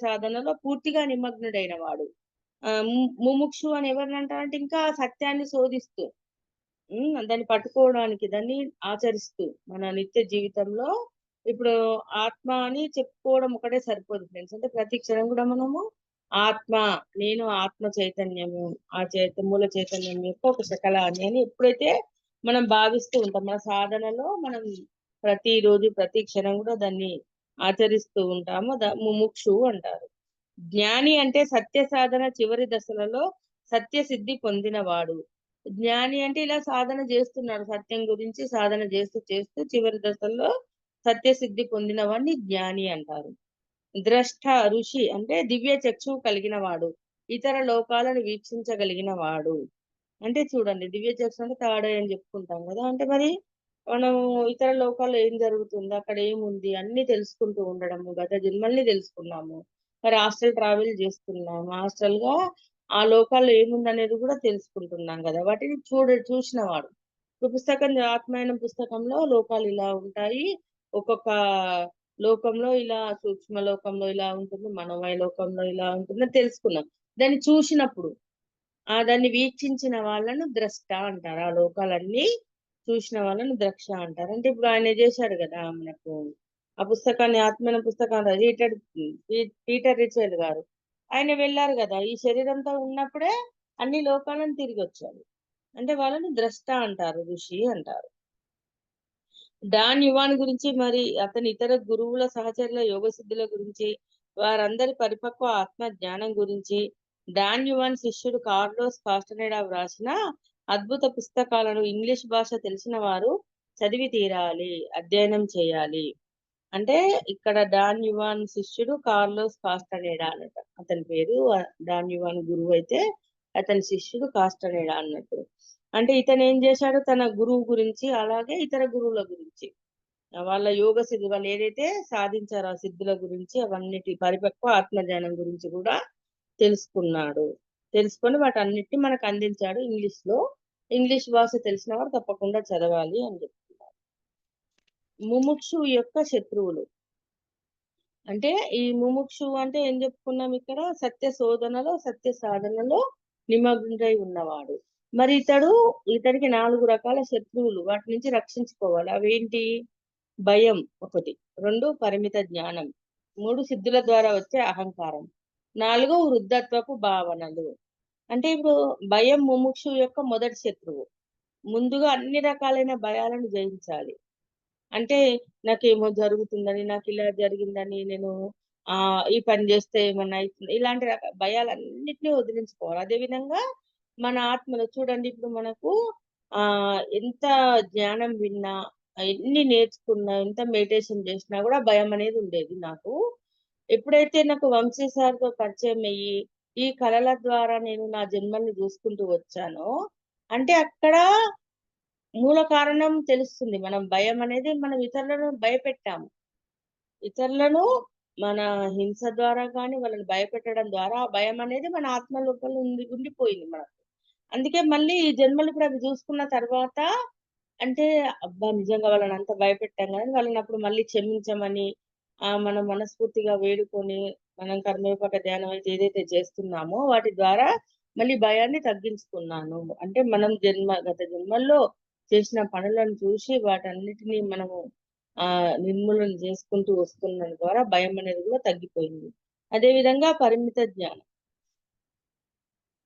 సాధనలో పూర్తిగా నిమగ్నుడైన వాడు. ముముక్షు అని ఎవరినంటారంటే ఇంకా సత్యాన్ని శోధిస్తూ, దాన్ని పట్టుకోవడానికి, దాన్ని ఆచరిస్తూ మన నిత్య జీవితంలో ఇప్పుడు ఆత్మ అని చెప్పుకోవడం ఒకటే సరిపోదు ఫ్రెండ్స్. అంటే ప్రతి క్షణం కూడా మనము ఆత్మ, నేను ఆత్మ చైతన్యము, ఆ మూల చైతన్యం యొక్క ఒక శకలాన్ని అని ఎప్పుడైతే మనం భావిస్తూ ఉంటాం, మన సాధనలో మనం ప్రతిరోజు ప్రతి క్షణం కూడా దాన్ని ఆచరిస్తూ ఉంటాము. ముముక్షు అంటారు. జ్ఞాని అంటే సత్య సాధన చివరి దశలలో సత్య సిద్ధి పొందినవాడు. జ్ఞాని అంటే ఇలా సాధన చేస్తున్నాడు, సత్యం గురించి సాధన చేస్తూ చేస్తూ చివరి దశల్లో సత్య సిద్ధి పొందిన వాడిని జ్ఞాని అంటారు. ద్రష్ట ఋషి అంటే దివ్య చక్షువు కలిగిన వాడు, ఇతర లోకాలను వీక్షించగలిగిన వాడు. అంటే చూడండి, దివ్య చక్షు అంటే థర్డ్ ఐ అని చెప్పుకుంటాం కదా. అంటే మరి మనం ఇతర లోకాల్లో ఏం జరుగుతుంది, అక్కడ ఏముంది అన్ని తెలుసుకుంటూ ఉండడము. గత జన్మల్ని తెలుసుకున్నాము, మరి హాస్టల్ ట్రావెల్ చేస్తున్నాము, హాస్టల్ గా ఆ లోకాల్లో ఏముంది అనేది కూడా తెలుసుకుంటున్నాం కదా. వాటిని చూసిన వాడు. ఇప్పుడు పుస్తకం ఆత్మాయనం పుస్తకంలో లోకాలు ఇలా ఉంటాయి, ఒక్కొక్క లోకంలో ఇలా, సూక్ష్మ లోకంలో ఇలా ఉంటుంది, మనోమయ లోకంలో ఇలా ఉంటుందని తెలుసుకున్నాం. దాన్ని చూసినప్పుడు దాన్ని వీక్షించిన వాళ్ళను ద్రష్ట అంటారు. ఆ లోకాలన్నీ చూసిన వాళ్ళను ద్రక్ష అంటారు. అంటే ఇప్పుడు ఆయన చేశాడు కదా మనకు ఆ పుస్తకాన్ని, ఆత్మన పుస్తకాన్ని పీటర్ రిచర్డ్ గారు. ఆయన వెళ్ళారు కదా, ఈ శరీరంతో ఉన్నప్పుడే అన్ని లోకాలను తిరిగి వచ్చాడు. అంటే వాళ్ళని ద్రష్ట అంటారు, ఋషి అంటారు. డాన్ యువాన్ గురించి, మరి అతని ఇతర గురువుల సహచరుల యోగ సిద్ధుల గురించి, వారందరి పరిపక్వ ఆత్మ జ్ఞానం గురించి డాన్ యువాన్ శిష్యుడు కార్లోస్ కాస్టనెడా వ్రాసిన అద్భుత పుస్తకాలను ఇంగ్లీష్ భాష తెలిసిన వారు చదివి తీరాలి, అధ్యయనం చేయాలి. అంటే ఇక్కడ డాన్ యువాన్ శిష్యుడు కార్లోస్ కాస్టనెడా అన్నట, అతని పేరు. డాన్ యువాన్ గురువు అయితే అతని శిష్యుడు కాస్టనెడా అన్నట్టు. అంటే ఇతను ఏం చేశాడు, తన గురువు గురించి అలాగే ఇతర గురువుల గురించి, వాళ్ళ యోగ సిద్ధి, వాళ్ళు ఏదైతే సాధించారో ఆ సిద్ధుల గురించి, అవన్నిటి పరిపక్వ ఆత్మజ్ఞానం గురించి కూడా తెలుసుకున్నాడు. తెలుసుకొని వాటన్నిటిని మనకు అందించాడు ఇంగ్లీష్ లో. ఇంగ్లీష్ భాష తెలిసిన వారు తప్పకుండా చదవాలి అని చెప్తున్నారు. ముముక్షు యొక్క శత్రువులు అంటే, ఈ ముముక్షు అంటే ఏం చెప్పుకున్నాం ఇక్కడ, సత్య శోధనలో సత్య సాధనలో నిమగ్నుడై ఉన్నవాడు. మరి ఇతడికి 4 రకాల శత్రువులు, వాటి నుంచి రక్షించుకోవాలి. అవేంటి? భయం ఒకటి, 2 పరిమిత జ్ఞానం, 3 సిద్ధుల ద్వారా వచ్చే అహంకారం, 4 వృద్ధత్వపు భావనలు. అంటే ఇప్పుడు భయం ముముక్షు యొక్క మొదటి శత్రువు. ముందుగా అన్ని రకాలైన భయాలను జయించాలి. అంటే నాకేమో జరుగుతుందని, నాకు ఇలా జరిగిందని, నేను ఈ పని చేస్తే ఏమన్నా అవుతుంది, ఇలాంటి భయాలన్నిటిని వదిలించుకోవాలి. అదేవిధంగా మన ఆత్మలో చూడండి, ఇప్పుడు మనకు ఎంత జ్ఞానం విన్నా, ఎన్ని నేర్చుకున్నా, ఎంత మెడిటేషన్ చేసినా కూడా భయం అనేది ఉండేది నాకు. ఎప్పుడైతే నాకు వంశీ సార్తో పరిచయం అయ్యి ఈ కళల ద్వారా నేను నా జన్మల్ని చూసుకుంటూ వచ్చానో, అంటే అక్కడ మూల కారణం తెలుస్తుంది. మనం భయం అనేది మనం ఇతరులను భయపెట్టాము. ఇతరులను మన హింస ద్వారా కానీ, వాళ్ళని భయపెట్టడం ద్వారా ఆ భయం అనేది మన ఆత్మ లోపల ఉండిపోయింది మనకు. అందుకే మళ్ళీ ఈ జన్మలు ఇప్పుడు అవి చూసుకున్న తర్వాత, అంటే అబ్బా! నిజంగా వాళ్ళని అంత భయపెట్టాం కదా, వాళ్ళని అప్పుడు మళ్ళీ క్షమించమని మనం మనస్ఫూర్తిగా వేడుకొని, మనం కర్మయోగ ధ్యానం అయితే ఏదైతే చేస్తున్నామో వాటి ద్వారా మళ్ళీ భయాన్ని తగ్గించుకున్నాను. అంటే మనం గత జన్మల్లో చేసిన పనులను చూసి వాటన్నిటిని మనము నిర్మూలన చేసుకుంటూ వస్తున్న ద్వారా భయం అనేది కూడా తగ్గిపోయింది. అదే విధంగా పరిమిత జ్ఞానం.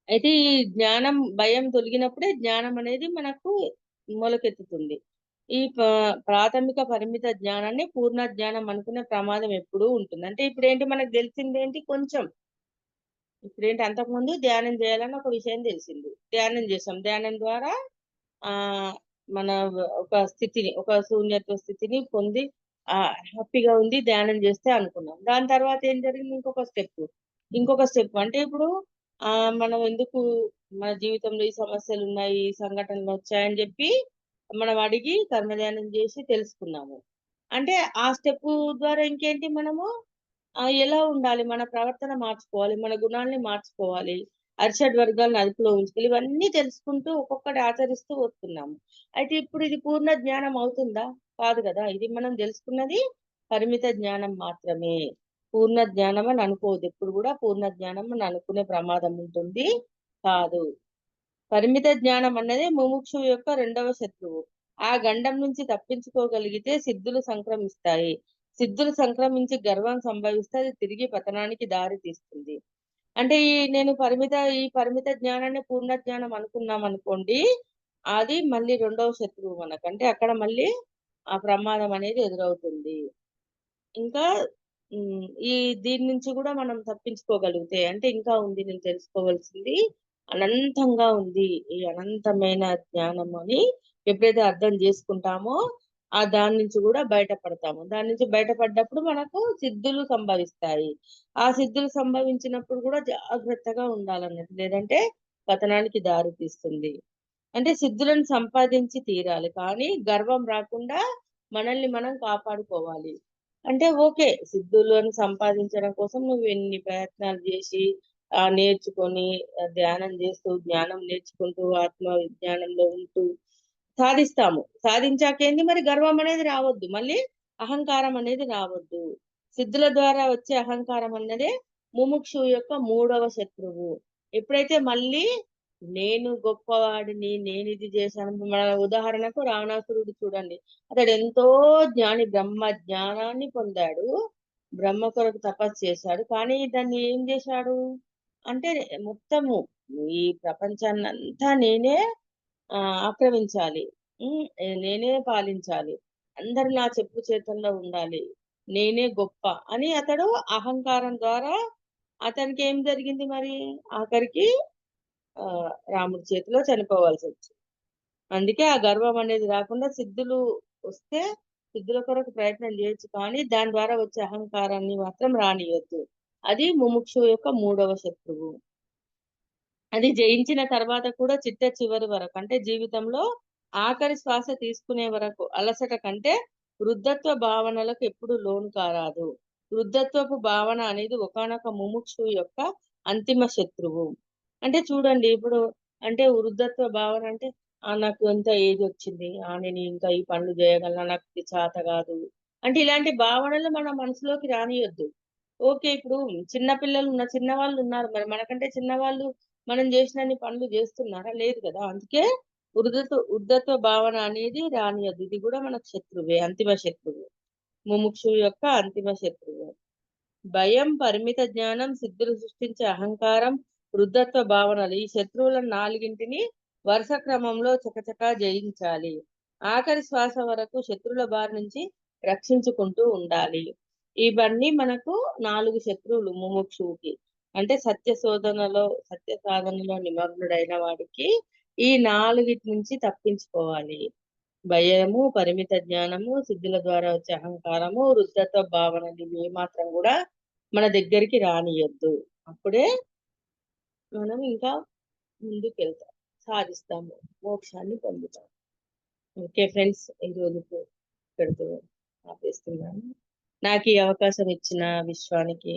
అయితే ఈ జ్ఞానం, భయం తొలగినప్పుడే జ్ఞానం అనేది మనకు మొలకెత్తుతుంది. ఈ ప్రాథమిక పరిమిత జ్ఞానాన్ని పూర్ణ జ్ఞానం అనుకునే ప్రమాదం ఎప్పుడూ ఉంటుంది. అంటే ఇప్పుడేంటి మనకు తెలిసిందేంటి కొంచెం. ఇప్పుడేంటి, అంతకుముందు ధ్యానం చేయాలని ఒక విషయం తెలిసింది, ధ్యానం చేసాం. ధ్యానం ద్వారా మన ఒక స్థితిని, ఒక శూన్యత్వ స్థితిని పొంది హ్యాపీగా ఉంది ధ్యానం చేస్తే అనుకున్నాం. దాని తర్వాత ఏం జరిగింది, ఇంకొక స్టెప్ అంటే ఇప్పుడు మనం ఎందుకు మన జీవితంలో ఈ సమస్యలు ఉన్నాయి, ఈ సంఘటనలు వచ్చాయని చెప్పి మనం అడిగి కర్మధ్యానం చేసి తెలుసుకున్నాము. అంటే ఆ స్టెప్ ద్వారా ఇంకేంటి, మనము ఎలా ఉండాలి, మన ప్రవర్తన మార్చుకోవాలి, మన గుణాల్ని మార్చుకోవాలి, అరిషడ్ వర్గాలను అదుపులో ఉంచుకోవాలి, ఇవన్నీ తెలుసుకుంటూ ఒక్కొక్కటి ఆచరిస్తూ వస్తున్నాము. అయితే ఇప్పుడు ఇది పూర్ణ జ్ఞానం అవుతుందా? కాదు కదా. ఇది మనం తెలుసుకున్నది పరిమిత జ్ఞానం మాత్రమే. పూర్ణ జ్ఞానం అని అనుకోవద్దు. ఎప్పుడు కూడా పూర్ణ జ్ఞానం అని అనుకునే ప్రమాదం ఉంటుంది, కాదు. పరిమిత జ్ఞానం అన్నది ముముక్షు యొక్క 2వ శత్రువు. ఆ గండం నుంచి తప్పించుకోగలిగితే సిద్ధులు సంక్రమిస్తాయి. సిద్ధులు సంక్రమించి గర్వం సంభవిస్తే అది తిరిగి పతనానికి దారి తీస్తుంది. అంటే ఈ పరిమిత జ్ఞానాన్ని పూర్ణ జ్ఞానం అనుకున్నాం అనుకోండి, అది మళ్ళీ 2వ శత్రువు మనకు. అంటే అక్కడ మళ్ళీ ఆ ప్రమాదం అనేది ఎదురవుతుంది. ఇంకా హ్మ్. ఈ దీని నుంచి గూడా మనం తప్పించుకోగలిగితే అంటే ఇంకా ఉంది నేను తెలుసుకోవాల్సింది. అనంతంగా ఉంది. ఈ అనంతమైన జ్ఞానం అని ఎప్పుడైతే అర్థం జేసుకుంటామో, దాని నుంచి గూడా బయటపడతాము. దాని నుంచి బయటపడ్డప్పుడు మనకు సిద్ధులు సంభవిస్తాయి. ఆ సిద్ధులు సంభవించినప్పుడు గూడా జాగ్రత్తగా ఉండాలన్నట్టు. లేదంటే పతనానికి దారి తీస్తుంది. అంటే సిద్ధులను సంపాదించి తీరాలి. కానీ గర్వం రాకుండా మనల్ని మనం కాపాడుకోవాలి. అంటే ఓకే. సిద్ధులను సంపాదించడం కోసం నువ్వు ఎన్ని ప్రయత్నాలు జేసి నేర్చుకొని ధ్యానం జేస్తూ, జ్ఞానం నేర్చుకుంటూ, ఆత్మ విజ్ఞానంలో ఉంటూ సాధిస్తాము. సాధించాకేంది మరి గర్వం అనేది రావద్దు. మళ్ళీ అహంకారం అనేది రావద్దు. సిద్ధుల ద్వారా వచ్చే అహంకారం అన్నదే ముముక్షువు యొక్క మూడవ శత్రువు. ఎప్పుడైతే మళ్ళీ నేను గొప్పవాడిని, నేనిది జేశాను మన ఉదాహరణకు రావణాసురుడు చూడండి. అతడెంతో జ్ఞాని బ్రహ్మ జ్ఞానాన్ని పొందాడు. బ్రహ్మ కొరకు తపస్సు చేశాడు. కానీ దాన్ని ఏం జేశాడు? అంటే మొత్తము ఈ ప్రపంచాన్నంతా నేనే ఆక్రమించాలి. హ్మ్. నేనే పాలించాలి. అందరూ నా చెప్పు చేతల్లో ఉండాలి. నేనే గొప్ప అని అతడు అహంకారం ద్వారా అతనికేం జరిగింది మరి? ఆఖరికి రాముడి చేతిలో చనిపోవాల్సొచ్చింది. అందుకే ఆ గర్వం అనేది రాకుండా సిద్ధులు వస్తే సిద్ధుల కొరకు ప్రయత్నం చేయొచ్చు కానీ దాని ద్వారా వచ్చే అహంకారాన్ని మాత్రం రానియొద్దు. అది ముముక్షువు యొక్క మూడవ శత్రువు. అది జయించిన తర్వాత కూడా చిట్ట చివరి వరకు అంటే జీవితంలో ఆఖరి శ్వాస తీసుకునే వరకు అలసట కంటే వృద్ధత్వ భావనలకు ఎప్పుడు లోను కారాదు. వృద్ధత్వపు భావన అనేది ఒకానొక ముముక్షువు యొక్క అంతిమ శత్రువు. అంటే చూడండి ఇప్పుడు అంటే వృద్ధత్వ భావన అంటే నాకు ఎంత ఏజ్ వచ్చింది. నేను ఇంకా ఈ పనులు చేయగలనా? నాకు ఇది చేత కాదు. అంటే ఇలాంటి భావనలు మన మనసులోకి రానియొద్దు. ఓకే. ఇప్పుడు చిన్నవాళ్ళున్నారు. మరి మనకంటే చిన్నవాళ్ళు మనం జేసినన్ని పనులు జేస్తున్నారా? లేదు గదా! అందుకే ఉద్ధత్వ భావన అనేది రానియద్దు. ఇది గూడా మనకు శత్రువే. అంతిమ శత్రువు. ముముక్షువు యొక్క అంతిమ శత్రువు. భయం, పరిమిత జ్ఞానం, సిద్ధులు సృష్టించే అహంకారం, వృద్ధత్వ భావనలు ఈ శత్రువులను నాలుగింటిని వరుస క్రమంలో చకచకా జయించాలి. ఆఖరి శ్వాస వరకు శత్రువుల బారి నుంచి రక్షించుకుంటూ ఉండాలి. ఇవన్నీ మనకు 4 శత్రువులు ముముక్షువుకి. అంటే సత్య సాధనలో నిమగ్నుడైన వాడికి ఈ 4 నుంచి తప్పించుకోవాలి. భయము, పరిమిత జ్ఞానము, సిద్ధుల ద్వారా వచ్చే అహంకారము, వృద్ధత్వ భావనలు ఇవి ఏమాత్రం గూడా మన దగ్గరికి రానియొద్దు. అప్పుడే మనం ఇంకా ముందుకెళ్తాం. సాధిస్తాము. మోక్షాన్ని పొందుతాం. Okay friends. ఈరోజుకు ఇక్కడితో ఆపేస్తున్నాను. నాకు ఈ అవకాశం ఇచ్చిన విశ్వానికి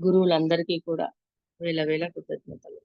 గురువులందరికీ కూడా వేల వేల కృతజ్ఞతలు.